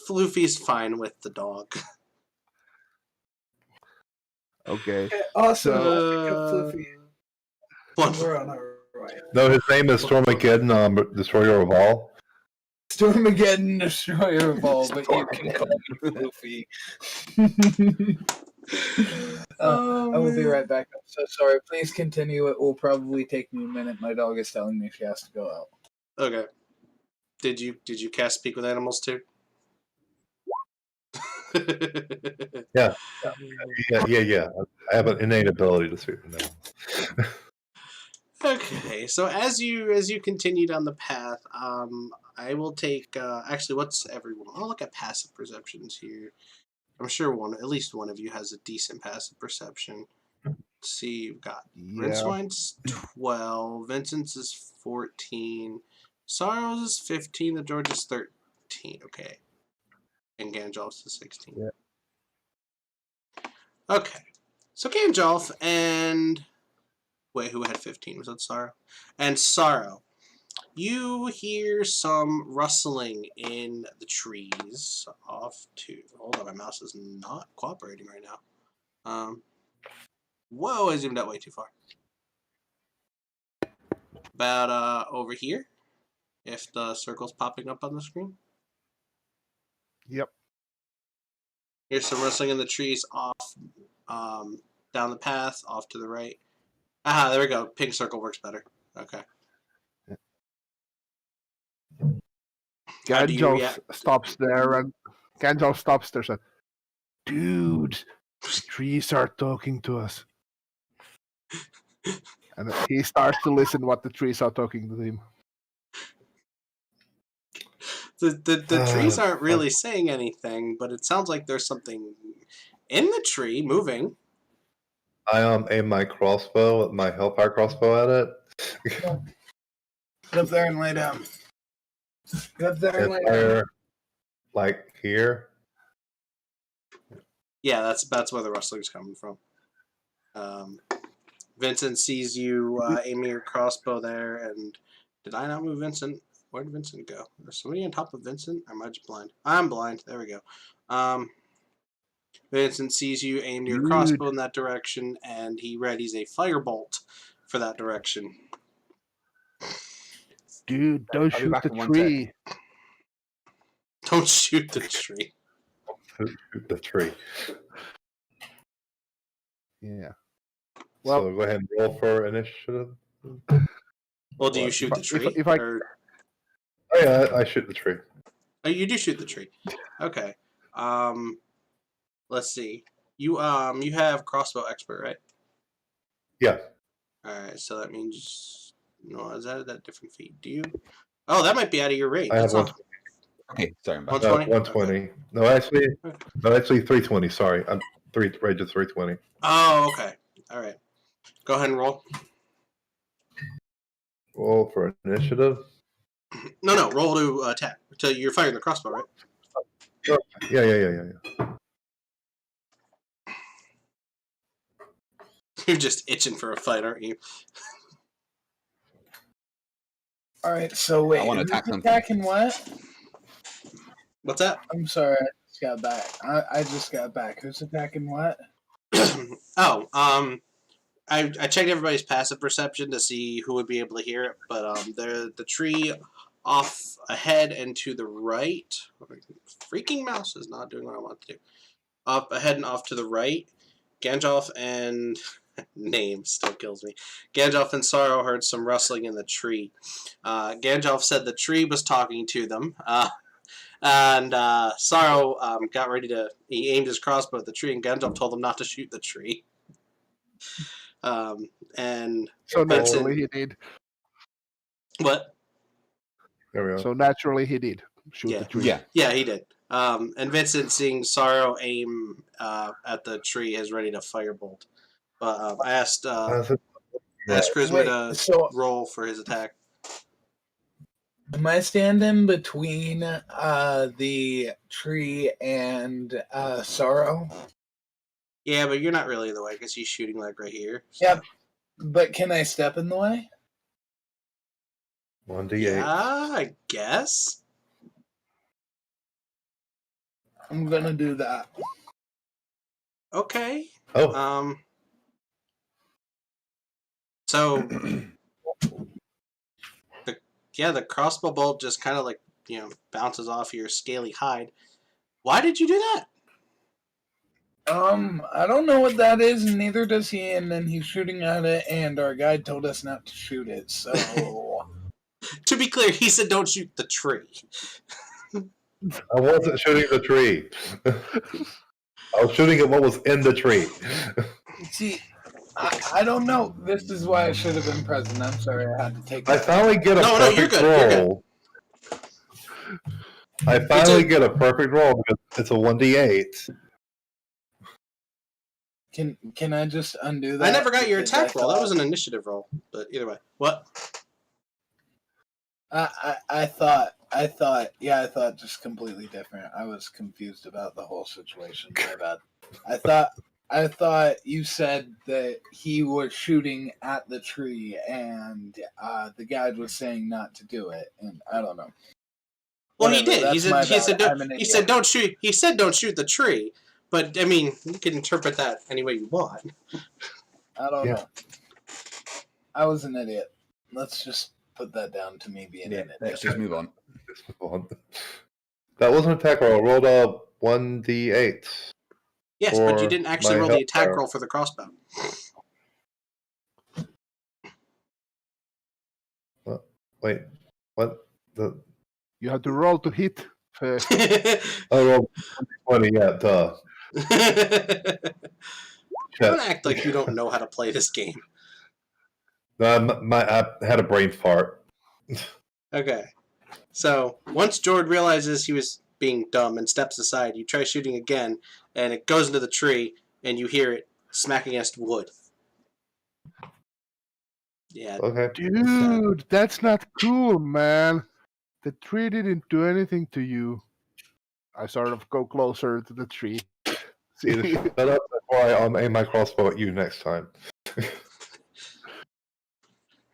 Floofy's fine with the dog. Okay. Awesome. So- I'll pick up Floofy. We're on our way. No, his name is Stormageddon, Destroyer of All. Stormageddon, Destroyer of All, but you can call me Floofy. I will be right back. I'm so sorry. Please continue. It will probably take me a minute. My dog is telling me she has to go out. Okay. Did you cast Speak with Animals too? Yeah. I have an innate ability to speak with them. Okay, so as you continue down the path, I will take actually what's everyone? I'll look at passive perceptions here. I'm sure at least one of you has a decent passive perception. Let's see, you've got Rincewind's 12, Vincent's is 14, Sarro's is 15, the Jord is 13. Okay, and Gandalf's is 16. Yeah. Okay, so Gandalf and who had 15? Was that Sarro? And Sarro. You hear some rustling in the trees off to. Hold on, my mouse is not cooperating right now. Whoa, I zoomed out way too far. About over here, if the circle's popping up on the screen. Yep. Here's some rustling in the trees off, down the path, off to the right. Aha, there we go. Pink circle works better. Okay. How do you Gandalf react? stops there, and Gandalf stops there. Said, "Dude, the trees are talking to us." And he starts to listen what the trees are talking to him. The trees aren't really saying anything, but it sounds like there's something in the tree moving. I aim my crossbow, my hellfire crossbow at it. Get up there and lay down. Get up there and lay down. Fire, like here. Yeah, that's where the rustling's coming from. Vincent sees you aiming your crossbow there, and did I not move Vincent? Where did Vincent go? Is somebody on top of Vincent? Or am I just blind? I'm blind. There we go. Vincent sees you aim your crossbow in that direction, and he readies a firebolt for that direction. Dude, don't I'll be shoot back the in 1 tree. Don't shoot the tree. Shoot the tree. Yeah. So go ahead and roll for initiative. Well, do you shoot the tree? If I or... Oh yeah, I shoot the tree. Oh, you do shoot the tree. Okay. Let's see. You have crossbow expert, right? Yeah. All right. So that means no. Is that different feat? Do you? Oh, that might be out of your range. I have That's not. Okay, sorry about 120? 120. No, actually 320. Sorry, I'm range of 320. Oh, okay. All right. Go ahead and roll. Roll for initiative. No. Roll to attack. So you're firing the crossbow, right? Yeah. You're just itching for a fight, aren't you? All right, so wait. I wanna who's attack something. attacking what? What's that? I'm sorry, I just got back. I just got back. Who's attacking what? I checked everybody's passive perception to see who would be able to hear it, but the tree off ahead and to the right. Freaking mouse is not doing what I want to do. Up ahead and off to the right. Gandalf and name still kills me. Gandalf and Sarro heard some rustling in the tree. Gandalf said the tree was talking to them. And Sarro got ready to. He aimed his crossbow at the tree, and Gandalf told him not to shoot the tree. And so Vincent, naturally he did. what? There we go. So naturally he did shoot the tree. Yeah. He did. And Vincent, seeing Sarro aim at the tree, is ready to firebolt. But I asked Charisma to roll for his attack. Am I standing between the tree and Sarro? Yeah, but you're not really in the way because he's shooting like right here. So. Yep. But can I step in the way? 1d8. Yeah, I guess. I'm gonna do that. Okay. Oh. So the crossbow bolt just kind of bounces off your scaly hide. Why did you do that? I don't know what that is, and neither does he, and then he's shooting at it, and our guide told us not to shoot it, so... To be clear, he said don't shoot the tree. I wasn't shooting the tree. I was shooting at what was in the tree. See, I don't know. This is why I should have been present. I'm sorry, I had to take I finally get a perfect roll. I finally get a perfect roll because it's a 1d8. Can I just undo that? I never got your attack roll. That was an initiative roll. But either way. What? I thought just completely different. I was confused about the whole situation. My bad. I thought you said that he was shooting at the tree, and the guide was saying not to do it, and I don't know. Well, Whatever, he did. He that's my said bad. I'm an he said idiot. don't shoot. He said don't shoot the tree. But I mean, you can interpret that any way you want. I don't Yeah. know. I was an idiot. Let's just put that down to me being Yeah, an idiot. let's just move on. That was an attack roll. I rolled a 1d8. Yes, but you For didn't actually my roll the health attack bar. roll for the crossbow. Wait, what? You have to roll to hit first. I rolled 20, yeah, duh. Don't act like you don't know how to play this game. I had a brain fart. Okay. So, once Jord realizes he was being dumb and steps aside, you try shooting again, and it goes into the tree, and you hear it smack against wood. Yeah. Okay. Dude, that's not cool, man. The tree didn't do anything to you. I sort of go closer to the tree. Either shut up before I aim my crossbow at you next time.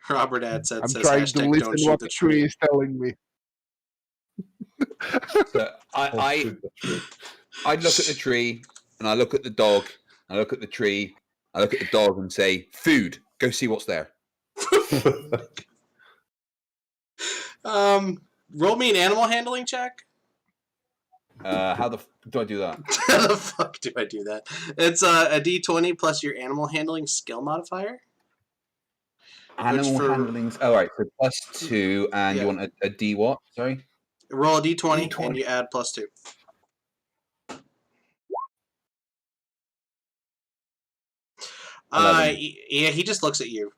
Robert Ad said, I'm says trying to hashtag don't listen shoot what the the tree tree. is telling me. So I look at the tree, and I look at the dog, I look at the tree, I look at the dog and say, food, go see what's there. Roll me an animal handling check. How do I do that? How the fuck do I do that? It's a D20 plus your animal handling skill modifier. Animal handlings. Oh, right. So +2, and Yeah. you want a D what? Sorry. Roll a D20, D20. and you add +2. Yeah, he just looks at you.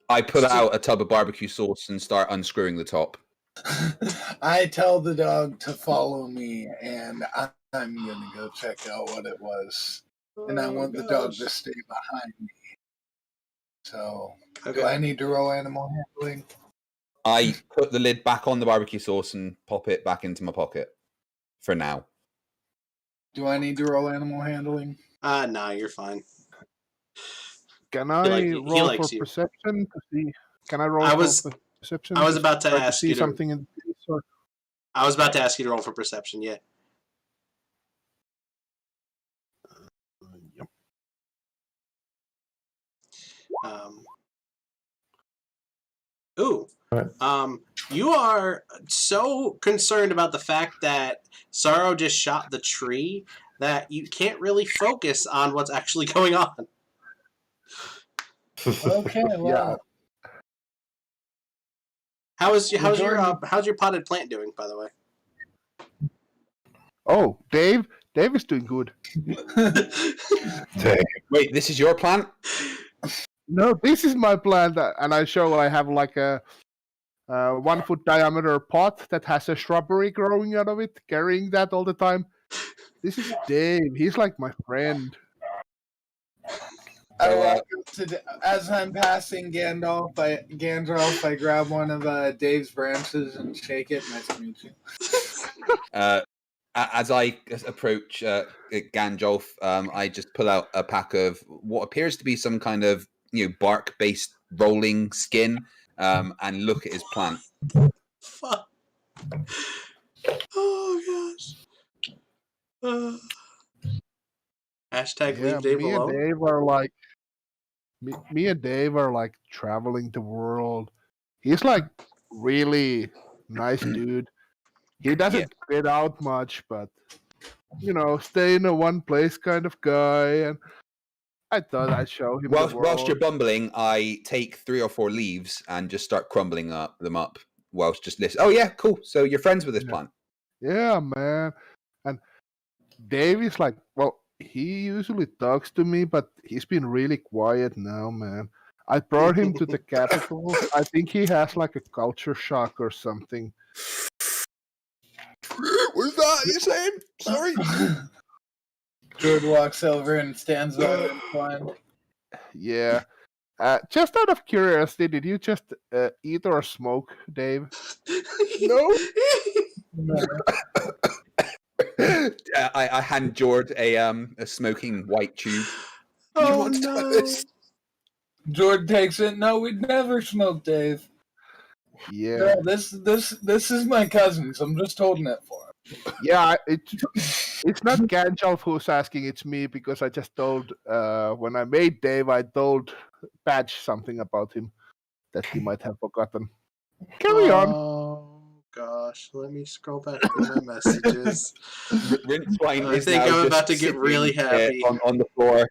I pull out a tub of barbecue sauce and start unscrewing the top. I tell the dog to follow me, and I'm gonna go check out what it was. And I want the dog to stay behind me. So, do I need to roll animal handling? I put the lid back on the barbecue sauce and pop it back into my pocket. For now. Do I need to roll animal handling? Nah, you're fine. Can I roll for you. perception to see? Can I roll for perception? I was about to try ask see you to, something in the piece, or? I was about to ask you to roll for perception. Yeah. Yep. You are so concerned about the fact that Sarro just shot the tree that you can't really focus on what's actually going on. Okay, well. How's your potted plant doing, by the way? Oh, Dave is doing good. Wait, this is your plant? No, this is my plant, and I show I have like a 1 foot diameter pot that has a shrubbery growing out of it, carrying that all the time. This is Dave. He's like my friend. As I'm passing Gandalf, I grab one of Dave's branches and shake it. Nice to meet you. As I approach Gandalf, I just pull out a pack of what appears to be some kind of bark-based rolling skin, and look at his plant. Fuck. Oh gosh. Hashtag leave Dave alone. And Dave are like, me and Dave are like traveling the world. He's like really nice dude. He doesn't get out much, but stay in a one place kind of guy. And I thought I'd show him the world. Whilst you're bumbling, I take 3 or 4 leaves and just start crumbling them up whilst just listen. Oh yeah, cool. So you're friends with this plant? Yeah, man. And Dave is like, well, he usually talks to me, but he's been really quiet now, man. I brought him to the capital. I think he has like a culture shock or something. What's that you saying? Sorry. Jord walks over and stands by the plant. Yeah. Just out of curiosity, did you just eat or smoke, Dave? No. I hand Jord a smoking white tube. Do you Oh want to try no! this? Jord takes it. No, we'd never smoke, Dave. Yeah. No, this is my cousin's. I'm just holding it for him. Yeah, it's not Ganjalf who's asking, it's me, because I just told, when I made Dave, I told Badge something about him that he might have forgotten. Carry on. Oh gosh, let me scroll back through my messages. Rincewynd I is think now I'm just about to get sitting, really happy. on the floor,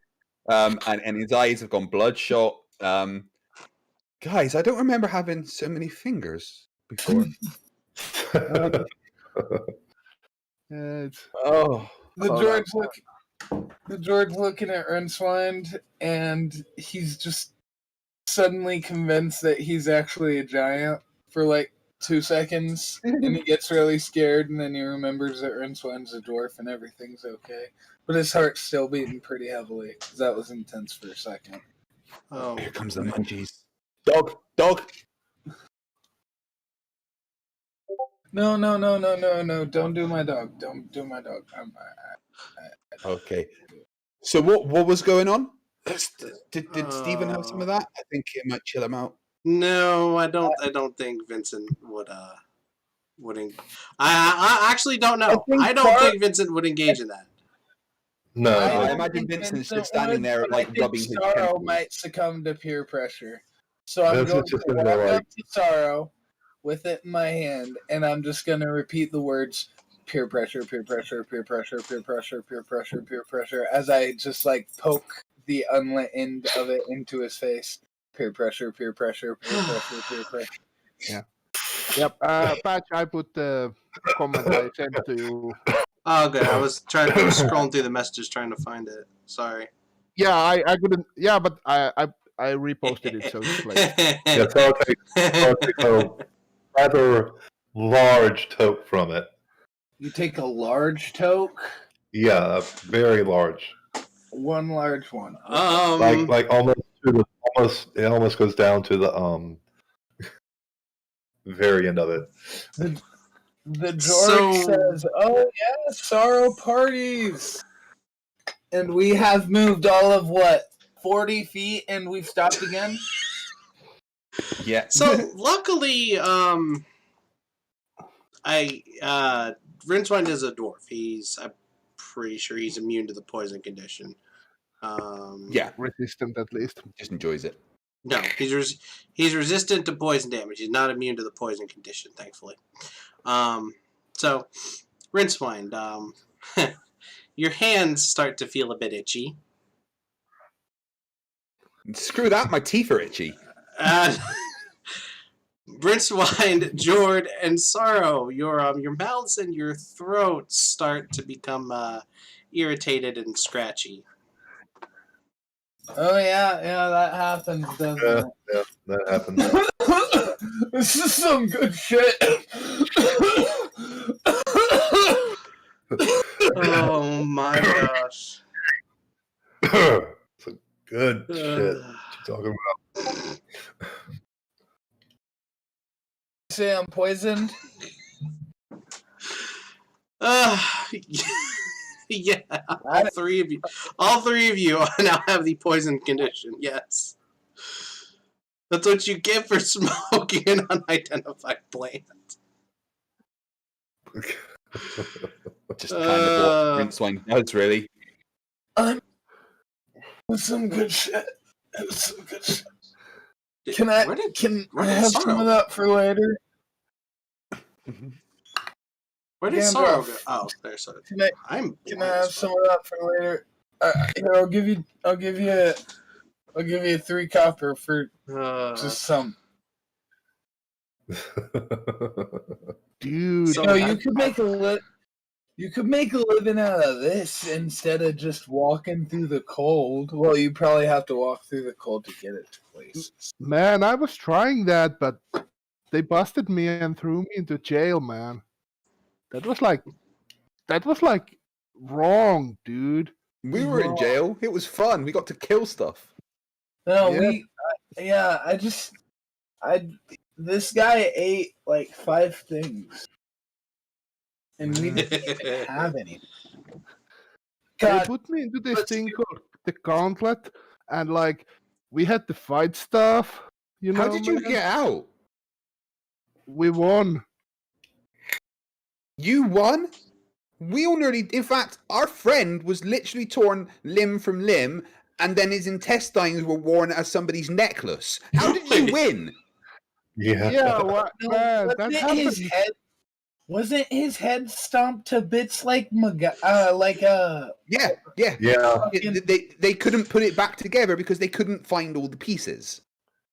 and his eyes have gone bloodshot. Guys, I don't remember having so many fingers before. It's, Oh, The Hold George's looking at Rincewynd, and he's just suddenly convinced that he's actually a giant for like 2 seconds, and he gets really scared, and then he remembers that Rincewind's a dwarf and everything's okay. But his heart's still beating pretty heavily, because that was intense for a second. Oh, here comes the munchies. Dog. No, don't do my dog. Don't do my dog. Okay. So what was going on? Did Stephen have some of that? I think it might chill him out. no, I don't. I don't think Vincent would. I actually don't know. I don't think Vincent would engage in that. No, I no. imagine Vincent's just standing there, but like, I think rubbing his Sarro temples. might succumb to peer pressure. So I'm Vincent's going just to in there walk like- up to Sarro with it in my hand, and I'm just going to repeat the words peer pressure, peer pressure, peer pressure, peer pressure, peer pressure, peer pressure, as I just like poke the unlit end of it into his face. Peer pressure, peer pressure, peer pressure, peer pressure. yep. Badge, I put the comment I sent to you. Oh, good. I was scrolling through the messages trying to find it. Sorry. Yeah, I couldn't. Yeah, but I reposted it, so it's like. Yeah, so I'll take a rather large toke from it. You take a large toke, Yeah, a very large. one large one. Like it almost goes down to the very end of it. The Jord So- says, "Oh yeah, Sarro parties," and we have moved all of 40 feet, and we've stopped again. Yeah. So luckily, Rincewynd is a dwarf. I'm pretty sure he's immune to the poison condition. Yeah, Resistant at least. just enjoys it. No, he's resistant to poison damage. He's not immune to the poison condition, thankfully. So Rincewynd, your hands start to feel a bit itchy. Screw that, my teeth are itchy. Rincewynd, Jord, and Sarro, your mouths and your throats start to become irritated and scratchy. Oh yeah, that happens, doesn't Yeah, that happens. it? This is some good shit. Oh my gosh. It's a good shit. What you talking about? Say I'm poisoned. Yeah, all three of you now have the poison condition. Yes, that's what you get for smoking an unidentified plant. Just kind of what Rincewynd does, really. I'm with some good shit. Some good shit. Can I Where did have some Sarro of that for later? Where did Gandalf. Sarro go? Oh, there's Sarro. Can I I'm Can blind I have as some fuck. of that for later? Here, I'll give you 3 copper for just some. Dude, So- You know, you could make a living out of this instead of just walking through the cold. Well, you probably have to walk through the cold to get it to places. man, I was trying that, but they busted me and threw me into jail, man. That was like wrong, dude. We were in jail. It was fun. We got to kill stuff. No, Yeah. this guy ate like 5 things. and we didn't even have any. They God, put me into this thing called the Gauntlet, and like we had to fight stuff. You know, How did you man. get out? We won. You won? We all nearly. In fact, our friend was literally torn limb from limb, and then his intestines were worn as somebody's necklace. How did you win? Yeah. Yeah, what no, man? That wasn't happened. his head? Wasn't his head stomped to bits like Yeah. Yeah. They couldn't put it back together because they couldn't find all the pieces.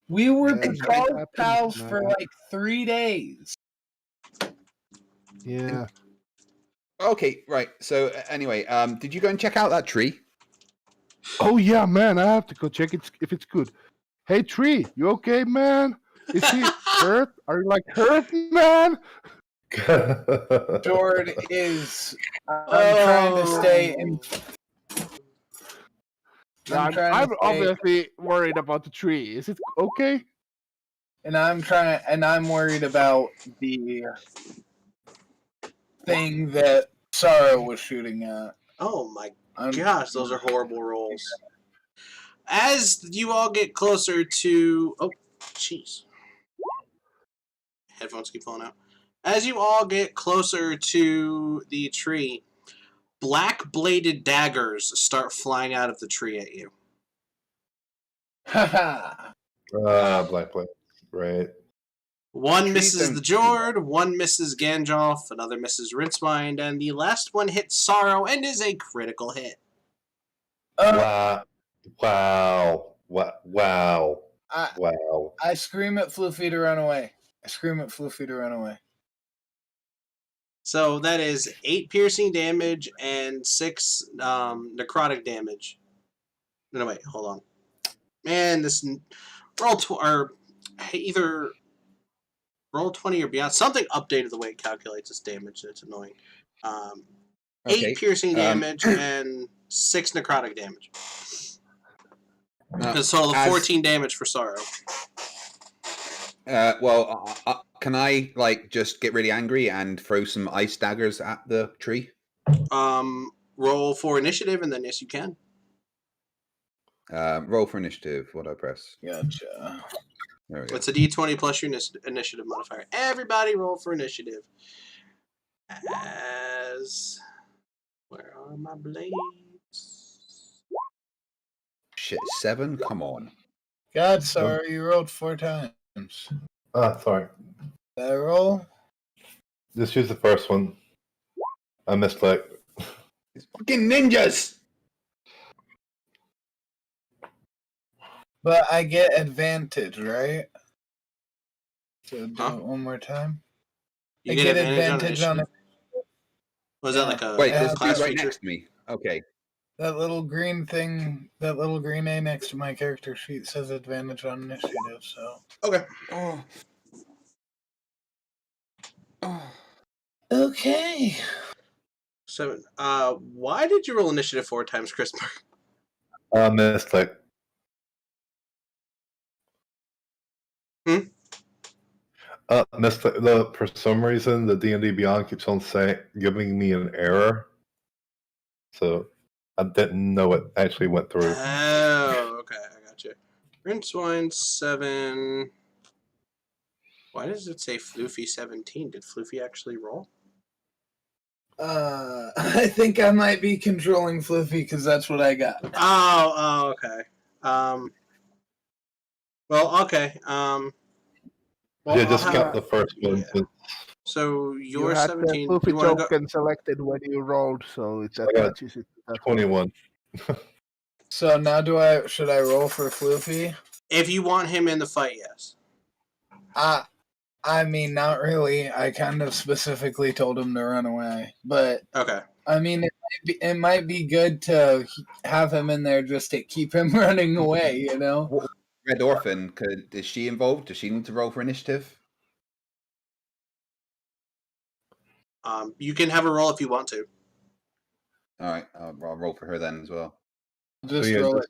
We were Yeah, patrol that happened, pals for man. like 3 days. Yeah. Okay, right. So anyway, did you go and check out that tree? Oh yeah, man. I have to go check it if it's good. Hey, Tree, you okay, man? Is he hurt? Are you like hurt, man? Jord is. I'm trying to stay in. Yeah, I'm obviously worried about the tree. Is it okay? And I'm worried about the thing that Sarro was shooting at. Oh my gosh, those are horrible rolls. As you all get closer to... Oh, jeez. Headphones keep falling out. As you all get closer to the tree, black-bladed daggers start flying out of the tree at you. Haha. Black. Right. One Trees misses don't the do Jord, one misses Ganjoff, another misses Rincewynd, and the last one hits Sarro and is a critical hit. Wow. Wow. I scream at Floofy to run away. So that is 8 piercing damage and 6 necrotic damage. No, wait, hold on. Man, this either roll 20 or beyond. Something updated the way it calculates its damage. It's annoying. 8 piercing damage and 6 necrotic damage. It's a total of 14 damage for Sarro. Can I just get really angry and throw some ice daggers at the tree? Roll for initiative, and then yes, you can. Roll for initiative. What do I press? Gotcha. There we go. It's a D20 plus your initiative modifier. Everybody roll for initiative. Where are my blades? Shit, 7? Come on. God, sorry, you rolled 4 times. Sorry. Did I roll? Just use the first one. I misclicked. It's fucking ninjas! But I get advantage, right? So do it one more time. You I get get advantage on it. Was that like a Wait, there's class two right feature? next to me. Okay. That little green thing, that little green A next to my character sheet says advantage on initiative, so. Okay. Okay. 7. Why did you roll initiative 4 times, Christopher? Misclick. Misclick. For some reason, the D&D Beyond keeps on giving me an error. So I didn't know it actually went through. Oh, okay, I got you. Rincewynd 7. Why does it say Floofy 17? Did Floofy actually roll? I think I might be controlling Floofy because that's what I got. Oh, okay. Well, okay. Well, Yeah, just got the first one. Yeah. So You you're had 17. the You Floofy want to go? token selected when you rolled, so it I got attaches it. To that 21. So now should I roll for Floofy? If you want him in the fight, yes. I mean, not really. I kind of specifically told him to run away. But, Okay. I mean, it might be good to have him in there just to keep him running away, you know? Red Orphan, is she involved? Does she need to roll for initiative? You can have a roll if you want to. All right, I'll roll for her then as well. Just So, yeah, roll just-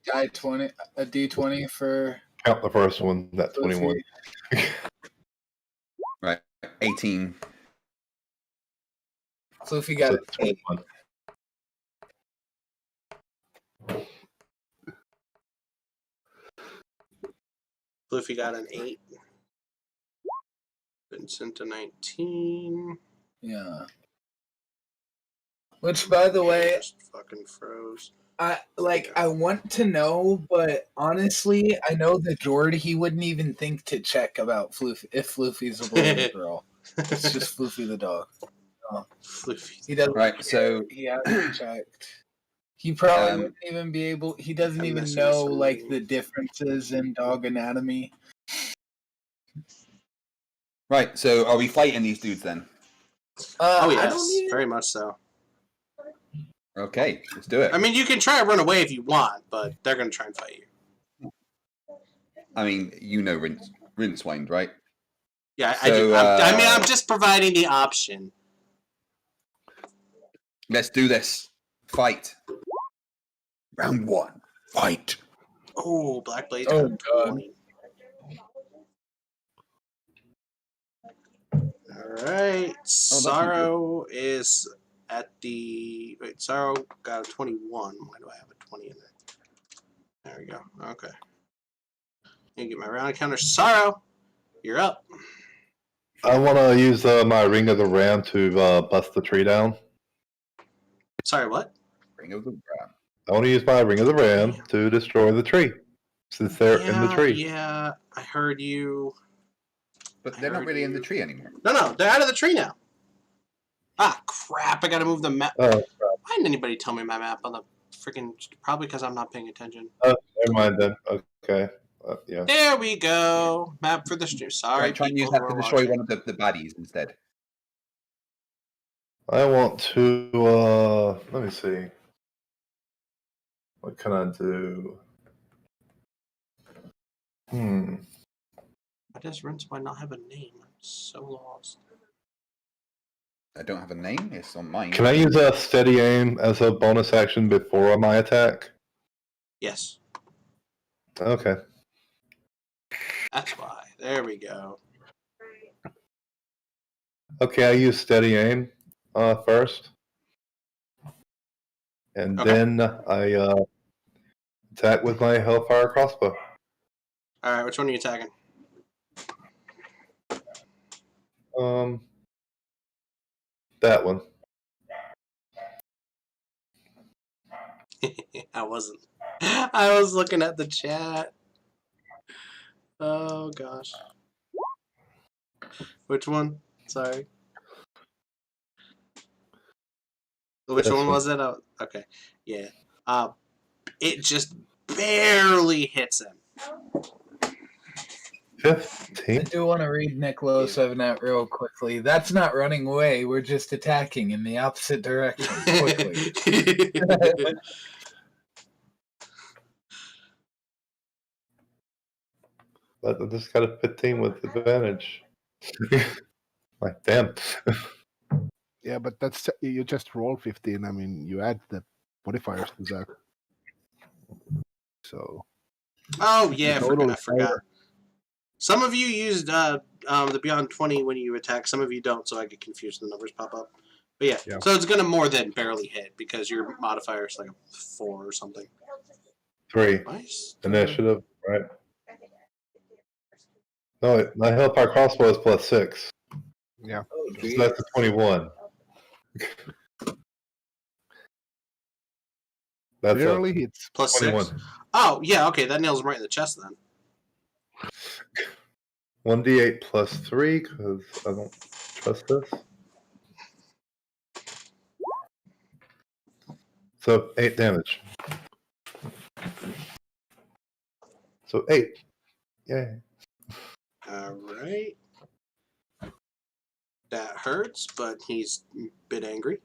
a D20 for... Count the first one. That's 21. Right, 18. Floofy got So an 8. 21. Floofy got an 8. Vincent a 19. Yeah. Which, by the way, Just fucking froze. I want to know, but honestly, I know that Jord, he wouldn't even think to check about Floofy if Floofy's a boy or girl. It's just Floofy the dog. Floofy. He doesn't. Right, so He hasn't checked. He probably Um, wouldn't even be able. He doesn't I'm even missing know some like reading. the differences in dog anatomy. right, so are we fighting these dudes then? Oh I yes, don't even. very much so. Okay, let's do it. I mean, you can try and run away if you want, but they're gonna try and fight you. I mean, you know Rincewynd, right? Yeah, I So, do. I mean, I'm just providing the option. Let's do this. Fight. Round 1. Fight. Oh, Black Blade's Oh, got God. 20. All right, Sarro is at the. Wait, Sarro got a 21. Why do I have a 20 in there? There we go. Okay. Let me get my round counter. Sarro, you're up. I want to use my Ring of the Ram to bust the tree down. Sorry, what? Ring of the Ram. I want to use my Ring of the Ram to destroy the tree, since they're in the tree. Yeah, I heard you. But they're not really in the tree anymore. No, they're out of the tree now. Ah, crap! I gotta move the map. Oh, Why didn't anybody tell me my map on the freaking? Probably because I'm not paying attention. never mind then. Okay. Yeah. There we go. Map for the stream. Sorry, Right, try and use people that who to are destroy watching. one of the baddies instead. I want to. Let me see. What can I do? Why does Rincewynd not have a name? I'm so lost. I don't have a name. It's on mine. Can I use a steady aim as a bonus action before my attack? Yes, Okay. that's why. There we go. Okay, I use steady aim first, and Okay. then I attack with my Hellfire crossbow. All right, which one are you attacking? That one. I wasn't. I was looking at the chat. Oh gosh. Which one? Sorry. Which This one one. was it? Oh, okay. Yeah. It just barely hits him. 15. I do want to read Nick Low 7 real quickly. That's not running away. We're just attacking in the opposite direction quickly. But I just got a 15 with advantage. Like, damn. Yeah, but that's you just roll 15. I mean, you add the modifiers to that. So. Oh yeah, Total I forgot. Some of you used the Beyond 20 when you attack. Some of you don't, so I get confused when the numbers pop up. But yeah, so it's gonna more than barely hit because your modifier is like a 4 or something. 3. Nice. Initiative, right? No, my Hellfire crossbow is +6. Yeah. Oh, So that's a 21. That's Barely hits. Plus 21. 6. Oh yeah, okay, that nails him right in the chest then. 1d8 +3 because I don't trust this. So 8 damage. So 8. Yay. All right. That hurts, but he's a bit angry.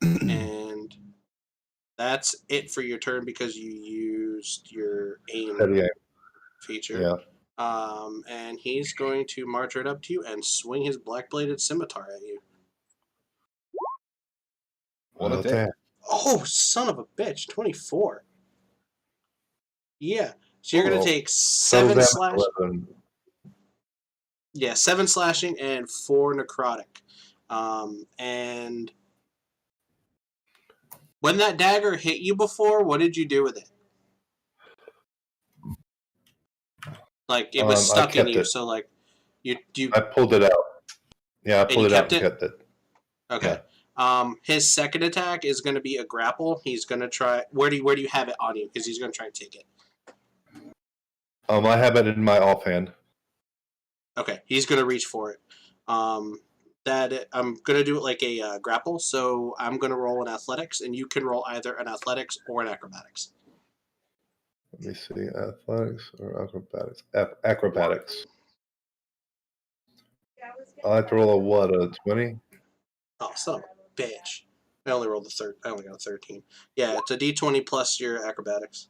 And that's it for your turn because you used your aim Steady aim. feature. Yeah. And he's going to march right up to you and swing his black-bladed scimitar at you. What a Oh, dick. damn. Oh, son of a bitch. 24. Yeah. So you're going to take 7 damage, slash. 11. Yeah, 7 slashing and 4 necrotic. And when that dagger hit you before, what did you do with it? Like it was stuck in you, so like you. I pulled it out. Yeah, I pulled it out and kept it. Okay. Yeah. His second attack is going to be a grapple. He's going to try. Where do you have it on you? Because he's going to try and take it. I have it in my offhand. Okay, he's going to reach for it. I'm going to do it like a grapple. So I'm going to roll an athletics, and you can roll either an athletics or an acrobatics. Let me see, athletics or acrobatics? Acrobatics. I have to roll a what? A 20? Oh, son of a bitch! I only rolled I only got a 13. Yeah, it's a D20 plus your acrobatics.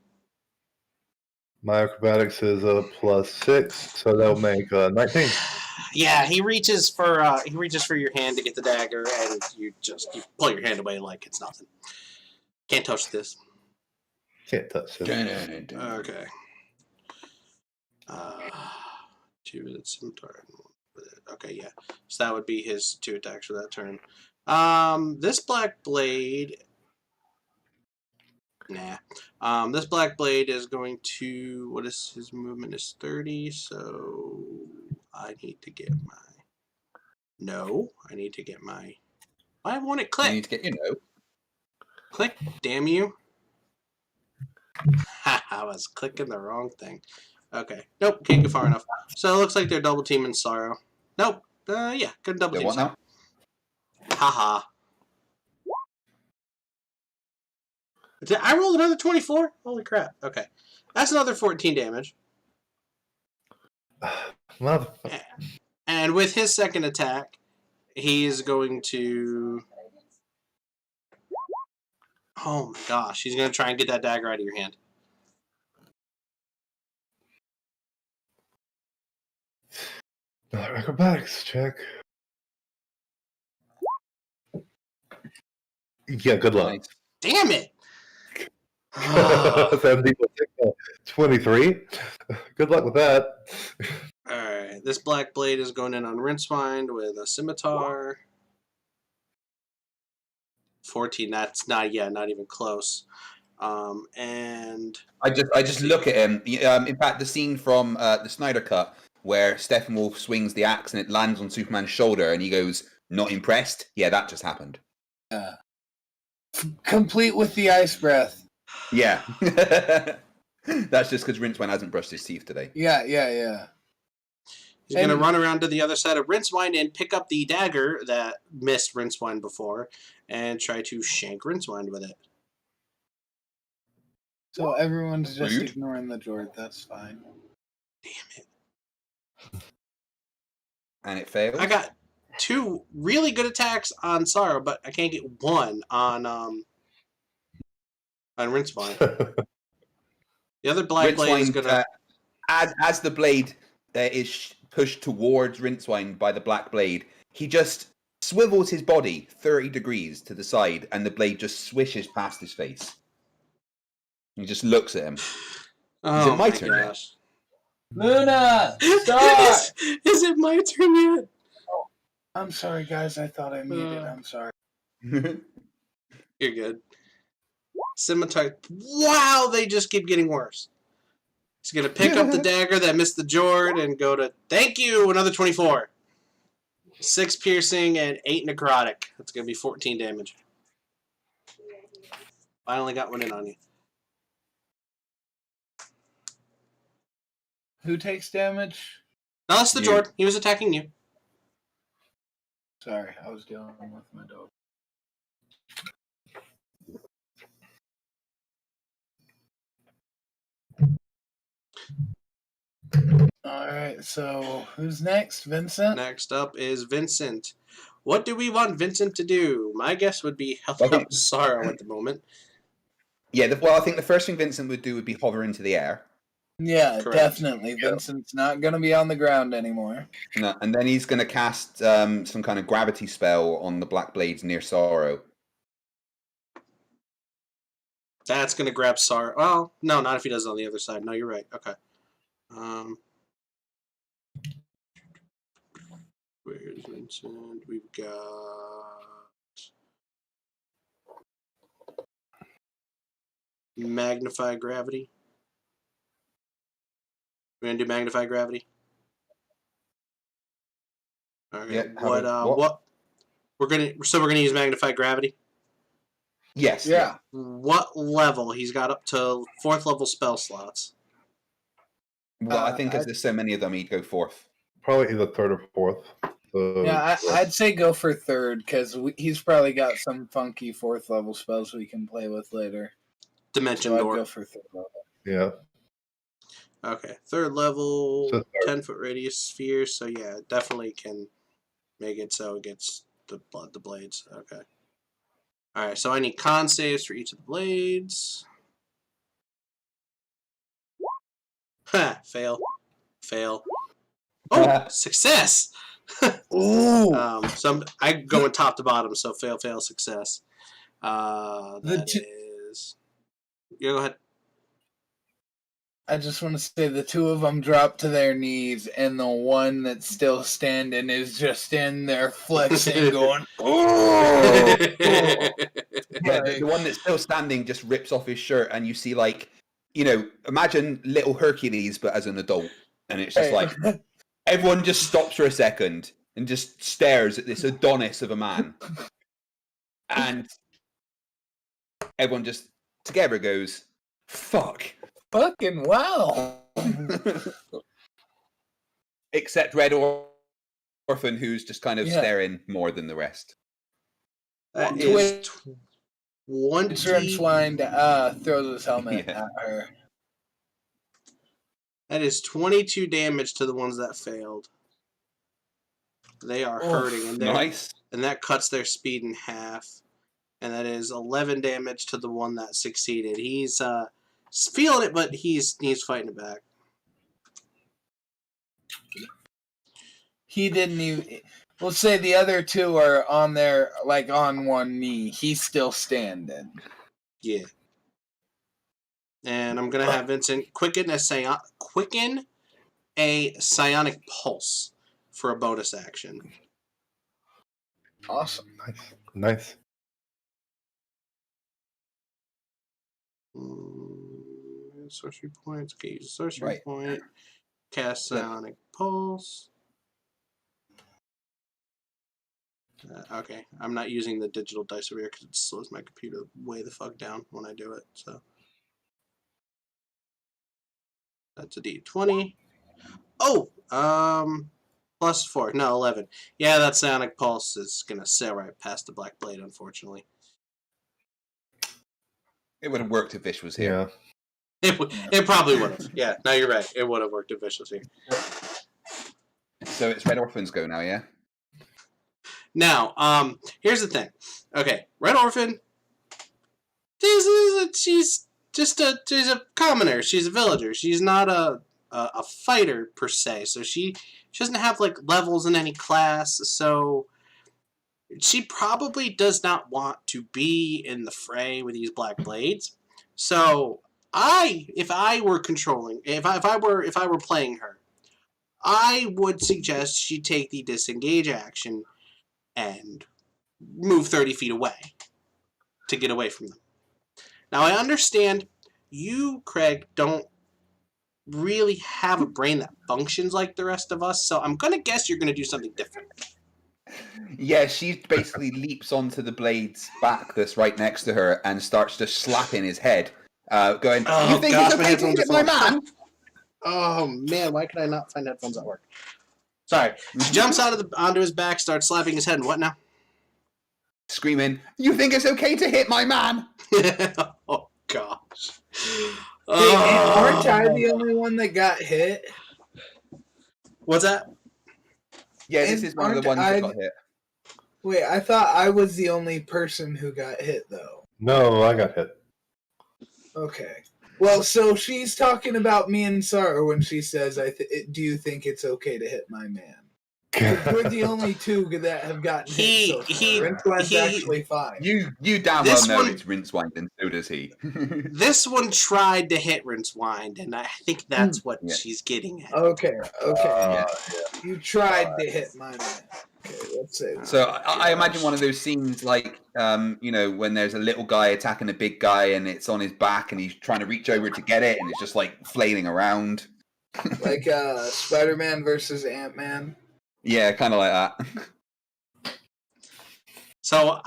My acrobatics is a +6, so that'll make 19. Yeah, he reaches for your hand to get the dagger, and you pull your hand away like it's nothing. Can't touch this. Can't touch it. Okay. 2 with its scimitar. Okay, yeah. So that would be his 2 attacks for that turn. This black blade. Nah. This black blade is going to. What is his movement? Is 30. So I need to get my. No, I need to get my. Why won't it click? You need to get your note. Click, damn you. I was clicking the wrong thing. Okay. Nope, can't go far enough. So it looks like they're double teaming Sarro. Nope. Yeah, couldn't double team Sarro. Haha. I rolled another 24? Holy crap. Okay. That's another 14 damage. And with his second attack, he's going to... Oh my gosh. He's going to try and get that dagger out of your hand. Acrobatics check. Yeah, good luck. Nice. Damn it! 23. Good luck with that. Alright, this black blade is going in on Rincewynd with a scimitar. 14, that's not even close. And I just look at him. In fact, the scene from the Snyder Cut where Steppenwolf swings the axe and it lands on Superman's shoulder, and he goes, "Not impressed." Yeah, that just happened. Yeah. Complete with the ice breath. Yeah, that's just because Rincewynd hasn't brushed his teeth today. Yeah. He's going to run around to the other side of Rincewynd and pick up the dagger that missed Rincewynd before and try to shank Rincewynd with it. So everyone's just Rude. ignoring the Jord. That's fine. Damn it. And it fails. I got 2 really good attacks on Sarro, but I can't get 1 on Rincewynd. The other black blade is going to... as the blade is pushed towards Rincewynd by the black blade, he just swivels his body 30 degrees to the side, and the blade just swishes past his face. He just looks at him. Oh, Is it my turn yet? Luna, start! Is it my turn yet? I'm sorry, guys. I thought I muted. I'm sorry. You're good. Scimitar. Wow, they just keep getting worse. He's going to pick up the dagger that missed the Jord and go to... Thank you! Another 24. 6 piercing and 8 necrotic. That's going to be 14 damage. Finally got one in on you. Who takes damage? No, that's the Jord. He was attacking you. Sorry, I was dealing with my dog. Alright, so who's next? Vincent? Next up is Vincent. What do we want Vincent to do? My guess would be help out Sarro at the moment. Yeah, I think the first thing Vincent would do would be hover into the air. Yeah, Correct. definitely. Yep. Vincent's not going to be on the ground anymore. No, and then he's going to cast some kind of gravity spell on the black blades near Sarro. That's going to grab Sarro. Well, no, not if he does it on the other side. No, you're right. Okay. Where's Vincent? We've got magnify gravity. We're gonna do magnify gravity. Okay. Yeah, what? We're gonna use magnify gravity. Yes. Yeah. What level? He's got up to 4th level spell slots. Well, I think as there's so many of them, he'd go 4th. Probably either 3rd or 4th. So, Yeah, I'd say go for 3rd because he's probably got some funky 4th level spells we can play with later. Dimension So door. I'd go for 3rd level. yeah. Okay, 3rd level, So 3rd. 10-foot radius sphere. So yeah, it definitely can make it so it gets the blades. Okay. All right, so I need con saves for each of the blades. Ha! Fail. Oh, success! Ooh. So I'm going top to bottom. So fail, success. That is. Yeah, go ahead. I just want to say the 2 of them drop to their knees, and the one that's still standing is just in there flexing, going, "Oh!" Yeah, the one that's still standing just rips off his shirt, and you see, like, imagine little Hercules, but as an adult. And it's just like, everyone just stops for a second and just stares at this Adonis of a man. And everyone just together goes, fuck. Fucking wow. Except Red Orphan, who's just kind of staring more than the rest. That is 20. Rincewynd throws his helmet at her. That is 22 damage to the ones that failed. They are hurting, and nice. And that cuts their speed in half. And that is 11 damage to the one that succeeded. He's feeling it, but he's fighting it back. He didn't even. We'll say the other 2 are on their, like, on one knee. He's still standing. Yeah. And I'm gonna have Vincent quicken a psionic pulse for a bonus action. Awesome. Nice. Sorcery points. Okay, use a sorcery point. Cast psionic pulse. Okay, I'm not using the digital dice over here because it slows my computer way the fuck down when I do it. So that's a D20. Oh, +4. No, 11. Yeah, that psionic pulse is gonna sail right past the black blade, unfortunately. It would have worked if Vish was here. Yeah. It probably would have. Yeah, no, you're right. It would have worked if Vish was here. So it's Red Orphan's go now, yeah? Now, here's the thing. Okay, Red Orphan. She's a commoner. She's a villager. She's not a fighter per se. So she doesn't have like levels in any class. So she probably does not want to be in the fray with these black blades. So if I were playing her, I would suggest she take the disengage action and move 30 feet away to get away from them. Now, I understand you, Craig, don't really have a brain that functions like the rest of us, so I'm going to guess you're going to do something different. Yeah, she basically leaps onto the blade's back that's right next to her and starts just slapping his head, going, "You think it's okay to hit my man?" Oh, man, why could I not find headphones at work? Sorry. She jumps onto his back, starts slapping his head, and what now? Screaming, "You think it's okay to hit my man?" Oh, gosh. Aren't I the only one that got hit? What's that? Yeah, this is one of the ones that got hit. Wait, I thought I was the only person who got hit, though. No, I got hit. Okay. Well, so she's talking about me and Sarro when she says, "Do you think it's okay to hit my man?" We're the only 2 that have gotten hit so far. Rincewind's actually fine. You damn well know it's Rincewynd, and so does he. This one tried to hit Rincewynd, and I think that's what she's getting at. Okay. Yeah. You tried to hit my man. let's say. So I imagine one of those scenes like, when there's a little guy attacking a big guy and it's on his back and he's trying to reach over to get it and it's just like flailing around. Like Spider-Man versus Ant-Man. Yeah, kind of like that. So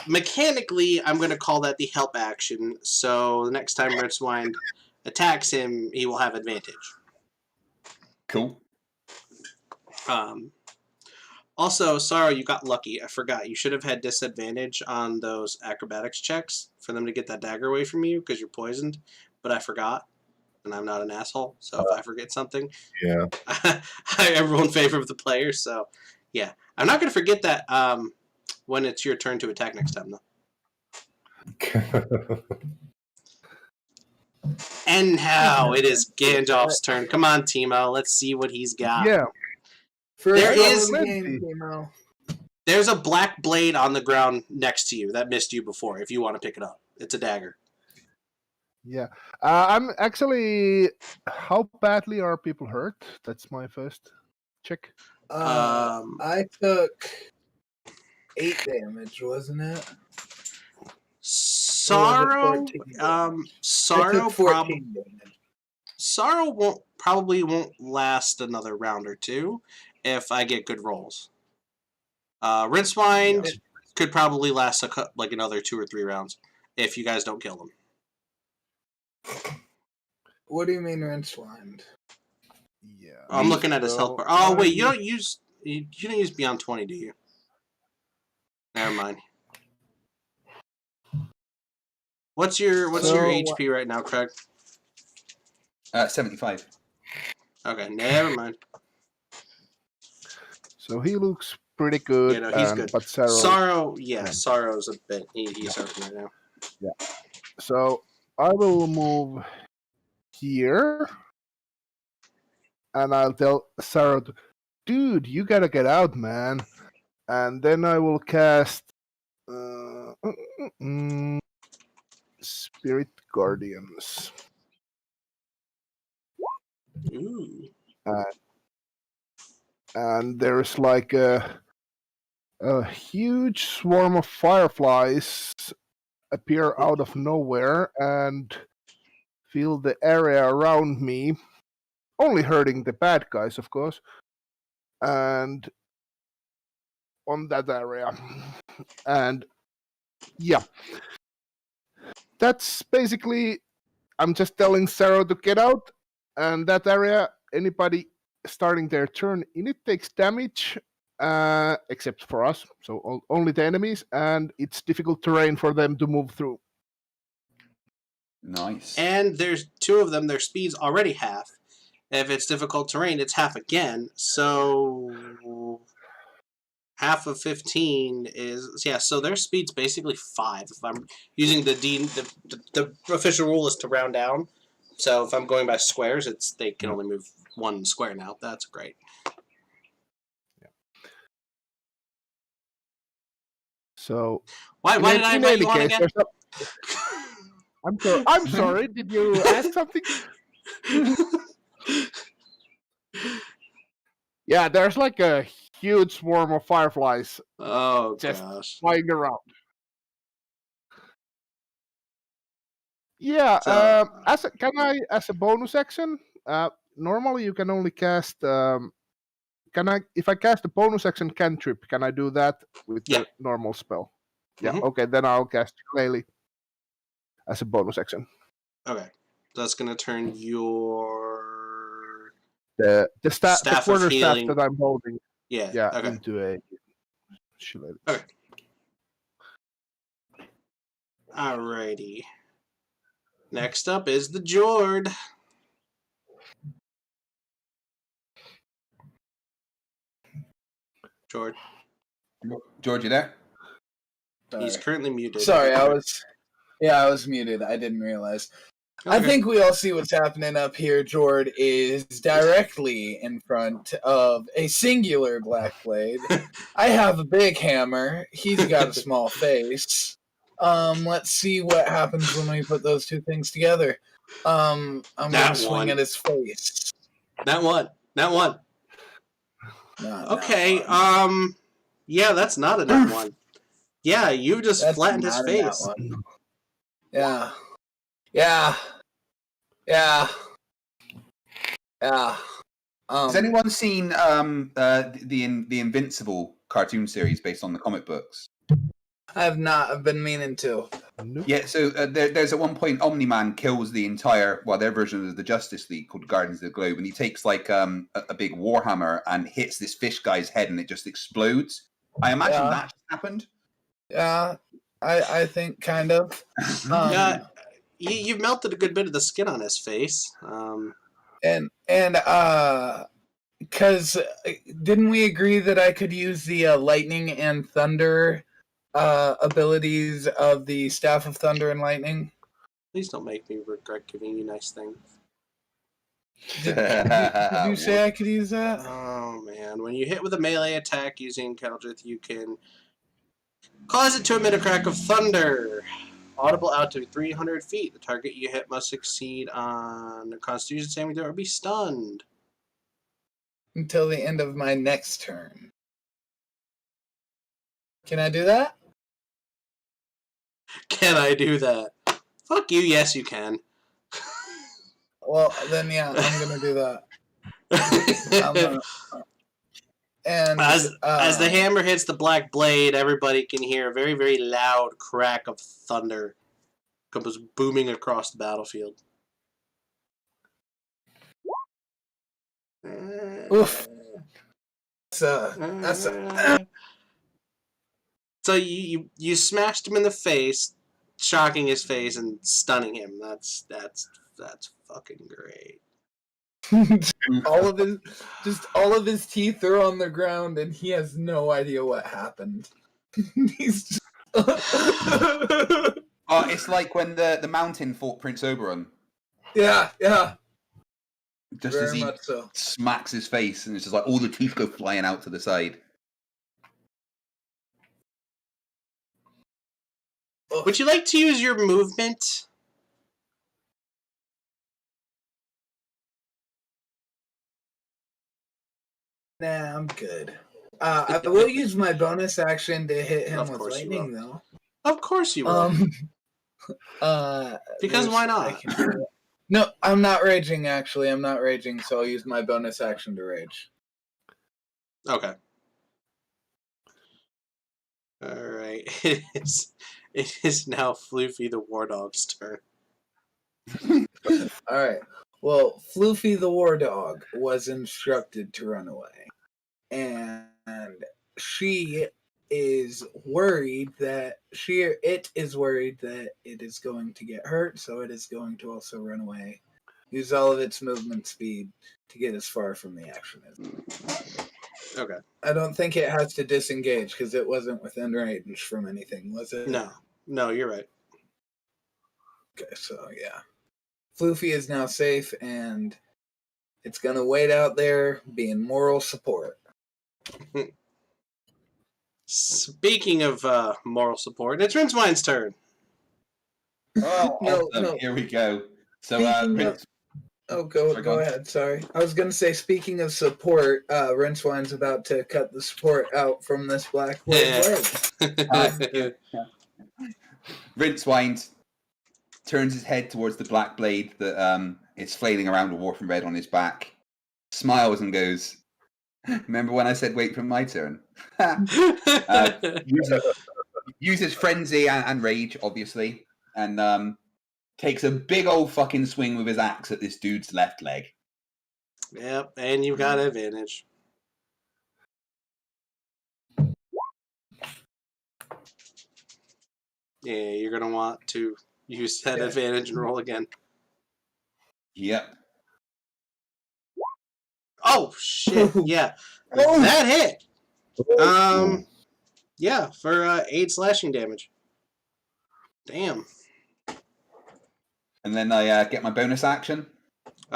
mechanically, I'm going to call that the help action. So the next time Rincewynd attacks him, he will have advantage. Cool. Also, Sarro, you got lucky. I forgot. You should have had disadvantage on those acrobatics checks for them to get that dagger away from you because you're poisoned. But I forgot, and I'm not an asshole. So if I forget something, Yeah. I rule in favor of the players. So yeah, I'm not going to forget that when it's your turn to attack next time, though. And now it is Gandalf's turn. Come on, Timo. Let's see what he's got. Yeah. There's a black blade on the ground next to you that missed you before. If you want to pick it up, it's a dagger. Yeah. I'm actually. How badly are people hurt? That's my first check. I took 8 damage, wasn't it? Sarro, Sarro probably won't last another round or two if I get good rolls. Rincewynd could probably last like another 2 or 3 rounds if you guys don't kill him. What do you mean, Rincewynd? Yeah. I'm looking at his health bar. Oh wait, you don't use beyond 20, do you? Never mind. What's your HP right now, Craig? 75. Okay, never mind. So he looks pretty good. Yeah, no, he's good. But Sarro's a bit. He's hurting right now. Yeah. So I will move here, and I'll tell Sarro, dude, you gotta get out, man. And then I will cast Spirit Guardians. Ooh. And there's like a huge swarm of fireflies appear out of nowhere and fill the area around me, only hurting the bad guys, of course, and on that area. And yeah, that's basically, I'm just telling Sarro to get out, and that area, anybody starting their turn in it takes damage, except for us, so only the enemies, and it's difficult terrain for them to move through. Nice. And there's 2 of them, their speed's already half. If it's difficult terrain, it's half again. So half of 15 is so their speed's basically 5. If I'm using the official rule is to round down. So if I'm going by squares, they can only move 1 square now. That's great. Yeah. So why did I invite you on again? I'm sorry. Did you ask something? Yeah, there's like a huge swarm of fireflies. Oh just gosh, flying around. Yeah. So, as a bonus action, normally you can only cast. If I cast a bonus action cantrip, can I do that with the normal spell? Yeah. Mhm. Okay, then I'll cast Ukulele as a bonus action. Okay, that's gonna turn your The Staff the of quarter staff healing. that I'm holding, okay. into a shillelagh. Okay. Alrighty. Next up is the Jord. Jord. George, you there? He's currently muted. Sorry, I was muted. I didn't realize. I Okay. think we all see what's happening up here. Jord is directly in front of a singular black blade. I have a big hammer. He's got a small face. Let's see what happens when we put those 2 things together. I'm gonna swing at his face. That one. No, Okay. Yeah, that's not a nat one. Yeah, you just That's flattened his not a nat face. one. Yeah. Yeah. Yeah. Yeah. Has anyone seen the Invincible cartoon series based on the comic books? I have not. I've been meaning to. Nope. Yeah, so there's at one point Omni-Man kills the entire, their version of the Justice League called Guardians of the Globe, and he takes like a big warhammer and hits this fish guy's head, and it just explodes. I imagine that just happened. Yeah, I think kind of. Yeah, you've melted a good bit of the skin on his face. And because didn't we agree that I could use the lightning and thunder abilities of the Staff of Thunder and Lightning? Please don't make me regret giving you nice things. Did you say I could use that? Oh man, when you hit with a melee attack using Keldrith, you can cause it to emit a crack of thunder. Audible out to 300 feet. The target you hit must succeed on a Constitution saving throw or be stunned. Until the end of my next turn. Can I do that? Can I do that? Fuck you, yes you can. Well, then yeah, I'm gonna do that. And as the hammer hits the black blade, everybody can hear a very, very loud crack of thunder comes booming across the battlefield. Oof. So you smashed him in the face, shocking his face and stunning him. That's fucking great. all of his teeth are on the ground and he has no idea what happened. He's just it's like when the Mountain fought Prince Oberon. Yeah. Just Very as he much so. smacks his face, and it's just like all the teeth go flying out to the side. Would you like to use your movement? Nah, I'm good. I will use my bonus action to hit him with lightning, though. Of course you will. Because why not? No, I'm not raging, actually. I'm not raging, so I'll use my bonus action to rage. Okay. Alright. It is now Floofy the War Dog's turn. Alright. Well, Floofy the War Dog was instructed to run away. And she is worried that it is going to get hurt, so it is going to also run away. Use all of its movement speed to get as far from the action as possible. Okay. I don't think it has to disengage because it wasn't within range from anything, was it? No, you're right. Okay, so yeah. Floofy is now safe and it's gonna wait out there being moral support. Speaking of moral support, it's Rincewind's turn. Oh, No. Here we go. So, Go ahead. Sorry, I was gonna say. Speaking of support, Rincewind's about to cut the support out from this black blade. Rincewynd turns his head towards the black blade that is flailing around with Warfin Red on his back, smiles and goes, "Remember when I said wait for my turn?" Uses frenzy and rage, obviously, and takes a big old fucking swing with his axe at this dude's left leg. Yep, and you've got advantage. Yeah, you're going to want to use that advantage and roll again. Yep. Oh, shit. Yeah. That hit. Yeah, for 8 slashing damage. Damn. And then I get my bonus action.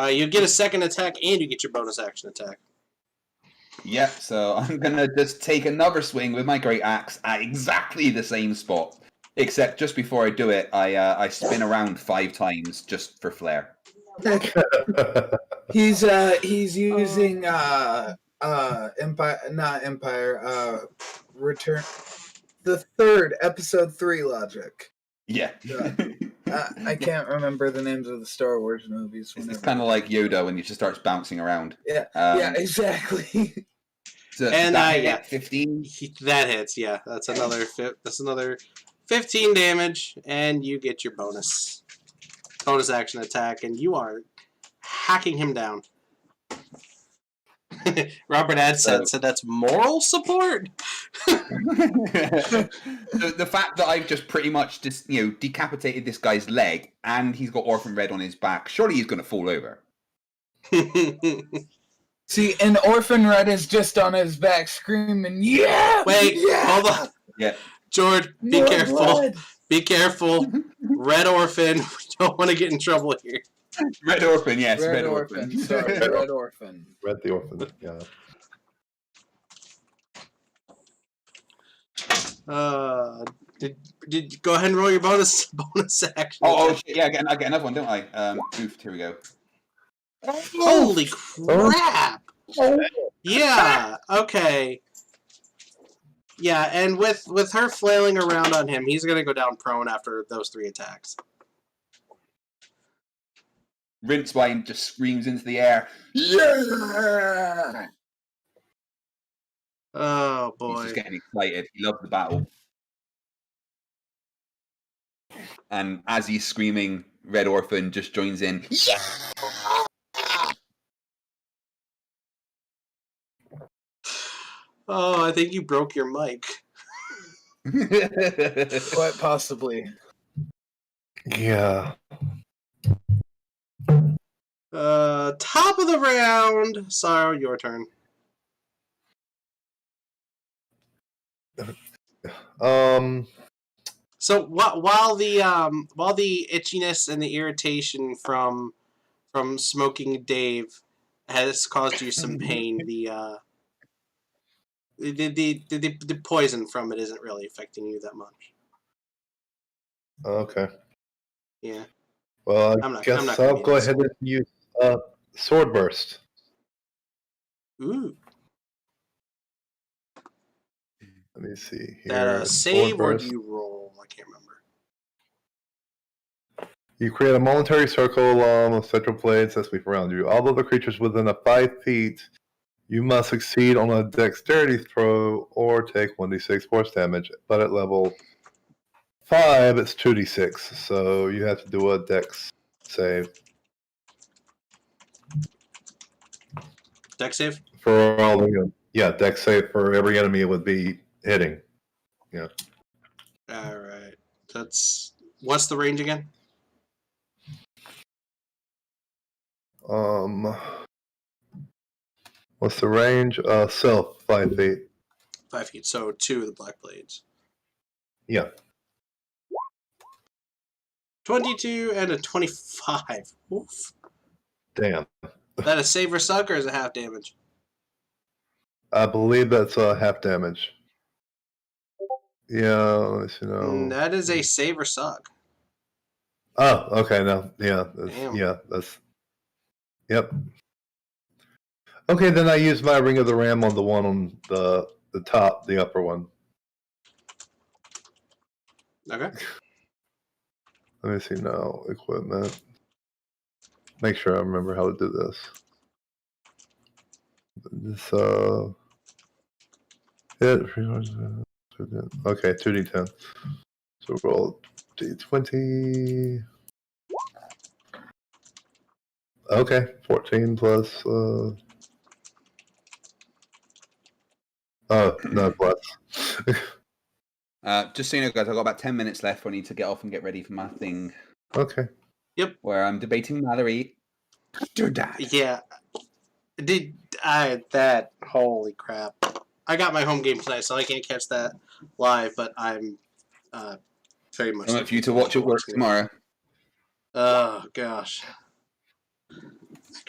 You get a second attack and you get your bonus action attack. Yep, so I'm going to just take another swing with my great axe at exactly the same spot. Except just before I do it, I spin around 5 times just for flair. He's using Return. The third episode 3 logic. Yeah. I can't remember the names of the Star Wars movies. It's kind of like Yoda when he just starts bouncing around. Yeah, yeah, exactly. So And, that yeah. 15. That hits. Yeah, that's another 15 damage, and you get your bonus action attack, and you are hacking him down. Robert Adset said that's moral support. The fact that I've just pretty much just decapitated this guy's leg, and he's got Orphan Red on his back. Surely he's going to fall over. See, and Orphan Red is just on his back screaming, "Yeah!" Wait, yeah! hold on. Yeah. Jord, be More careful. blood! Be careful. Red Orphan. We don't want to get in trouble here. Red Orphan, yes. Red Orphan. Sorry, Red Orphan. Red the Orphan. Yeah. Did go ahead and roll your bonus action. Oh shit, yeah, I get another one, don't I? Oof, here we go. Holy crap! Yeah. Okay. Yeah, and with her flailing around on him, he's gonna go down prone after those 3 attacks. Rincewynd just screams into the air. Yeah! Oh He's boy. just getting excited. He loves the battle. And as he's screaming, Red Orphan just joins in. Yeah! Oh, I think you broke your mic. Quite possibly. Yeah. Top of the round. Sarro, your turn. So while the itchiness and the irritation from smoking Dave has caused you some pain, the poison from it isn't really affecting you that much. Okay. Yeah. Well, I'm not I'll gonna go use ahead and use Sword Burst. Ooh. Let me see here. That save or do you roll? I can't remember. You create a momentary circle along the central blades that sweep around you. All other creatures within 5 feet, you must succeed on a dexterity throw or take 1d6 force damage. But at level 5, it's 2d6, so you have to do a dex save. Dex save? For all the dex save for every enemy it would be hitting. Yeah. Alright. What's the range again? What's the range? Self 5 feet. 5 feet, so 2 of the black blades. Yeah. 22 and a 25. Oof. Damn. Is that a save or suck or is it half damage? I believe that's half damage. Yeah, That is a save or suck. Oh, okay. No, Damn. that's. Yep. Okay, then I use my Ring of the Ram on the one on the top, the upper one. Okay. Let me see now. Equipment. Make sure I remember how to do this. Hit. Okay, 2d10. So roll d20. Okay, 14 plus. Oh, no, plus. Just so you know, guys, I've got about 10 minutes left. I need to get off and get ready for my thing. Okay. Yep. Where I'm debating Mallory. After that. Yeah. Holy crap. I got my home game tonight, so I can't catch that live, but I'm very much. I want for you to watch at work tomorrow. Oh, gosh.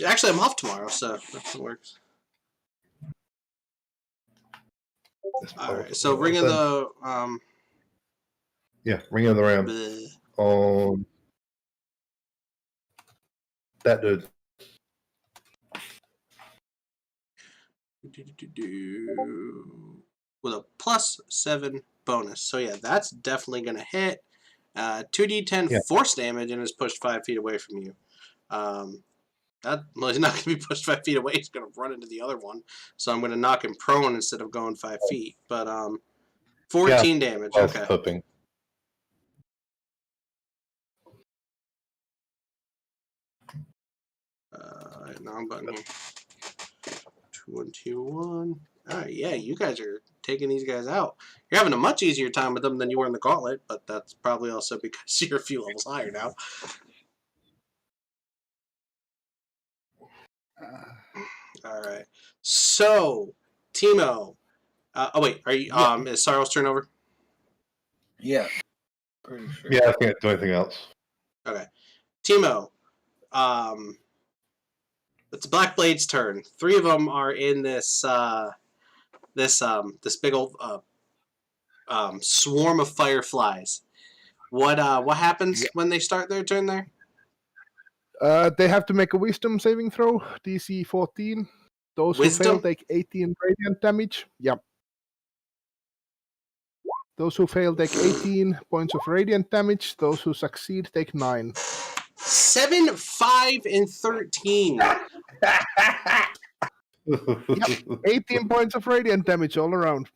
Actually, I'm off tomorrow, so that works. Alright, so Ring of the... Yeah, Ring of the Ram. On that dude. with a +7 bonus. So yeah, that's definitely going to hit. 2d10 Yeah. force damage and is pushed 5 feet away from you. He's not going to be pushed 5 feet away. He's going to run into the other one. So I'm going to knock him prone instead of going 5 feet. But 14 damage. I was Okay. hoping. Wrong button here. 2 and 2 1. All right, yeah, you guys are taking these guys out. You're having a much easier time with them than you were in the gauntlet, but that's probably also because you're a few levels higher now. All right. So, Timo. Oh wait, are you? Is Sarro's turn over? Yeah. Pretty sure. Yeah, I can't do anything else. Okay. Timo. It's Black Blade's turn. 3 of them are in this this big old swarm of fireflies. What happens when they start their turn there? They have to make a wisdom saving throw, DC 14. Those who Wisdom? fail take 18 radiant damage. Yep. Those who fail take 18 points of radiant damage. Those who succeed take 9. 7, 5, and 13. 18 points of radiant damage all around.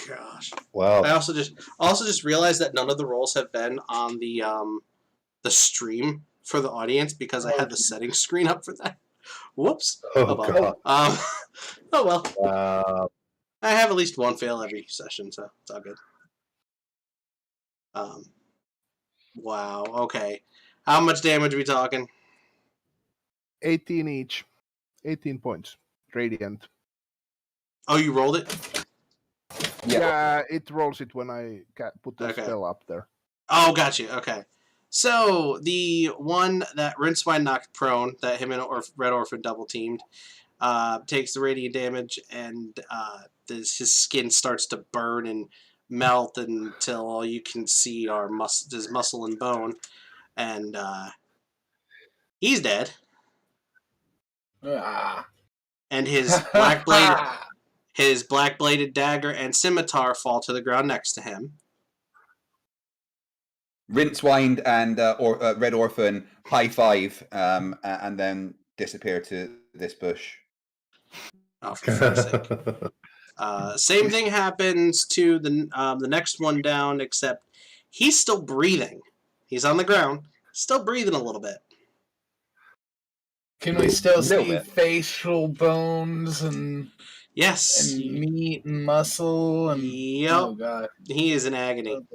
Gosh. Wow. I also just realized that none of the rolls have been on the stream for the audience because I had the settings screen up for that. Whoops. Oh, well. God. Oh well. Wow. I have at least one fail every session, so it's all good. Wow. Okay. How much damage are we talking? 18 each. 18 points. Radiant. Oh, you rolled it? Yeah, it rolls it when I put the Okay. spell up there. Oh, gotcha. Okay. So the one that Rincewynd knocked prone, that him and Red Orphan double teamed, takes the radiant damage, and his skin starts to burn and melt until all you can see are his muscle and bone, and he's dead. And his black-bladed dagger and scimitar fall to the ground next to him. Rincewynd and Red Orphan high five, and then disappear to this bush. Oh, for fuck's sake. Same thing happens to the next one down, except he's still breathing. He's on the ground, still breathing a little bit. Can we still Little see bit. facial bones and Yes. meat and muscle and Yep. oh god. He is in agony.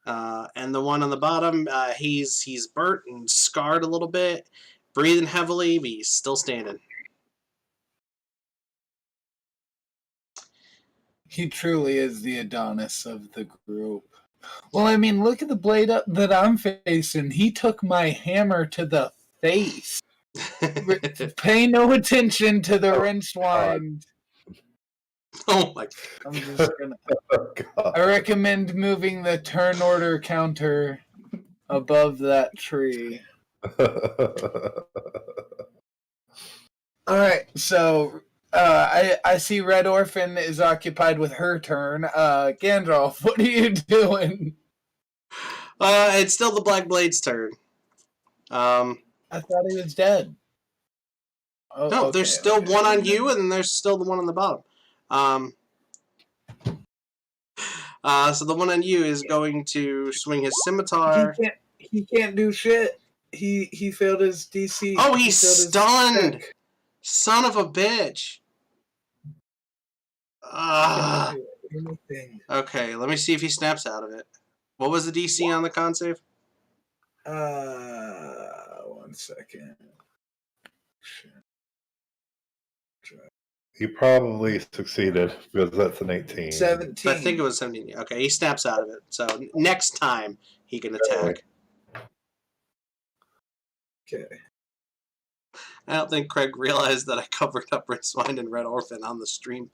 And the one on the bottom, he's burnt and scarred a little bit, breathing heavily, but he's still standing. He truly is the Adonis of the group. Well, I mean, look at the blade up that I'm facing. He took my hammer to the face. Pay no attention to the Rincewynd. Oh my! I'm just gonna. Oh, God. I recommend moving the turn order counter above that tree. All right, so I see Red Orphan is occupied with her turn. Gandalf, what are you doing? It's still the Black Blade's turn. I thought he was dead. Oh, No, okay, there's still okay. one on you, and then there's still the one on the bottom. So the one on you is going to swing his scimitar. He can't do shit. He failed his DC. Oh, he's failed his stunned! check. Son of a bitch! Cannot do anything. Okay, let me see if he snaps out of it. What was the DC on the con save? 1 second. He probably succeeded because that's an 18. 17. I think it was 17. Okay, he snaps out of it. So next time he can attack. Okay. I don't think Craig realized that I covered up Rincewynd and Red Orphan on the stream.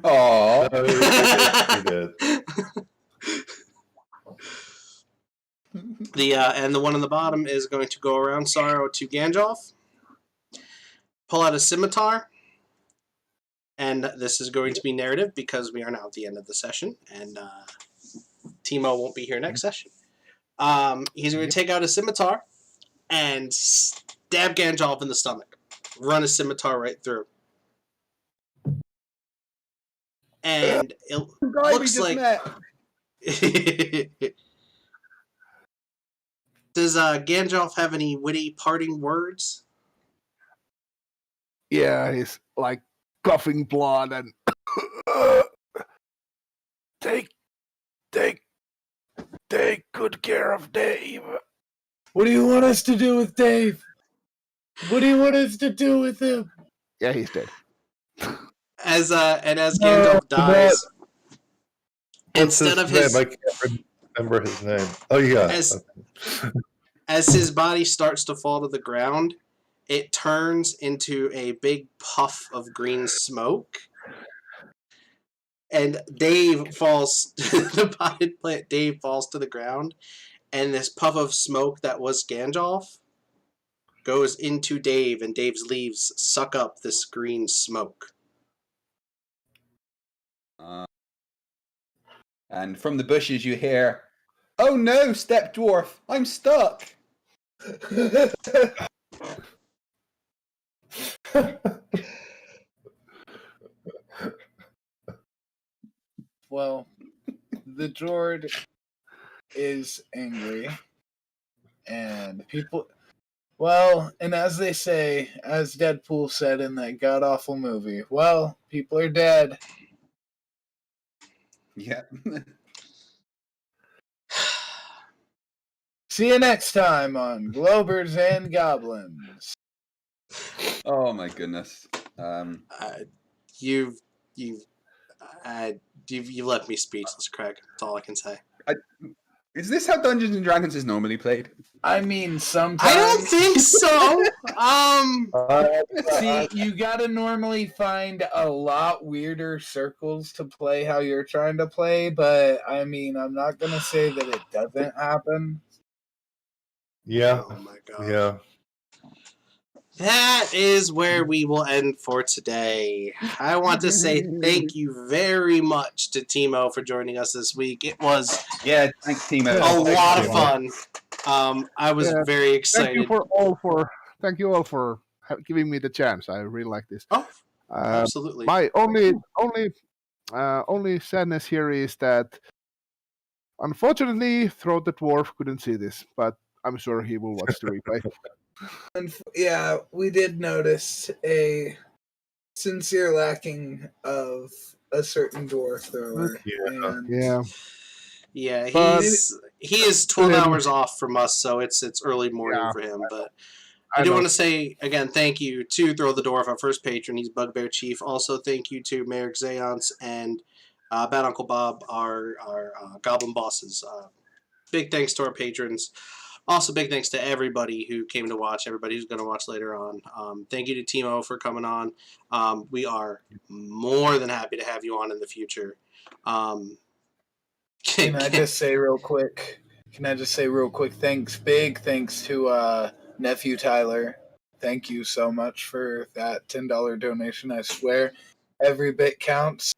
Oh, He did. And the one on the bottom is going to go around Sarro to Gandalf. Pull out a scimitar. And this is going to be narrative because we are now at the end of the session, and Timo won't be here next session. He's going to take out a scimitar and stab Gandalf in the stomach. Run a scimitar right through. And it looks like... Does Gandalf have any witty parting words? Yeah, he's like coughing blood and take good care of Dave. What do you want us to do with Dave? What do you want us to do with him? Yeah, he's dead. As Gandalf dies, instead of his... I can't remember his name. Oh, yeah. As his body starts to fall to the ground, it turns into a big puff of green smoke. And Dave falls, the potted plant Dave falls to the ground, and this puff of smoke that was Gandalf goes into Dave, and Dave's leaves suck up this green smoke. And from the bushes you hear, "Oh no, step dwarf, I'm stuck." Well, the Jord is angry, and people... Well, and as they say, as Deadpool said in that god-awful movie, well, people are dead. Yeah. See you next time on Globers and Goblins. Oh my goodness. You've left me speechless, Craig. That's all I can say. Is this how Dungeons and Dragons is normally played? I mean, sometimes... I don't think so. See, you gotta normally find a lot weirder circles to play how you're trying to play, but I mean, I'm not gonna say that it doesn't happen. Yeah. Oh my god. Yeah. That is where we will end for today. I want to say thank you very much to Timo for joining us this week. It was Thanks, Timo. a lot of fun. I was very excited. Thank you all for giving me the chance. I really like this. Oh, absolutely. My only sadness here is that unfortunately, Throat the Dwarf couldn't see this, but I'm sure he will watch the replay. Yeah, we did notice a sincere lacking of a certain dwarf thrower. Yeah. He is 12 hours off from us, so it's early morning for him. But I do want to say again, thank you to Throw the Dwarf, our first patron. He's Bugbear Chief. Also, thank you to Merrick Zayance and Bad Uncle Bob, our Goblin bosses. Big thanks to our patrons. Also, big thanks to everybody who came to watch, everybody who's going to watch later on. Thank you to Timo for coming on. We are more than happy to have you on in the future. Can I just say real quick? Big thanks to Nephew Tyler. Thank you so much for that $10 donation. I swear, every bit counts.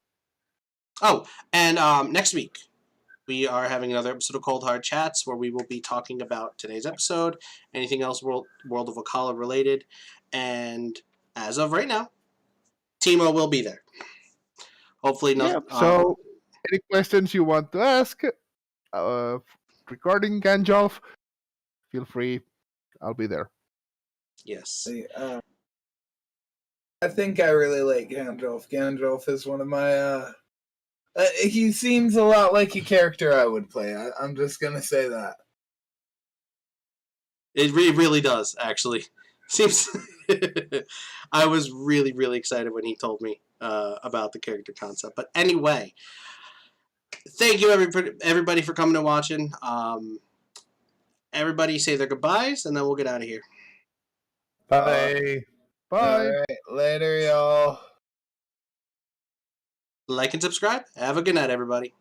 Oh, and next week, we are having another episode of Cold Hard Chats where we will be talking about today's episode, anything else World of Wakala related, and as of right now, Timo will be there. Hopefully not. So, any questions you want to ask regarding Gandalf, feel free. I'll be there. Yes. I think I really like Gandalf. Gandalf is one of my... he seems a lot like a character I would play. I'm just going to say that. It really does, actually. Seems. I was really, really excited when he told me about the character concept. But anyway, thank you everybody for coming and watching. Everybody say their goodbyes, and then we'll get out of here. Bye. Bye. All right, later, y'all. Like and subscribe. Have a good night, everybody.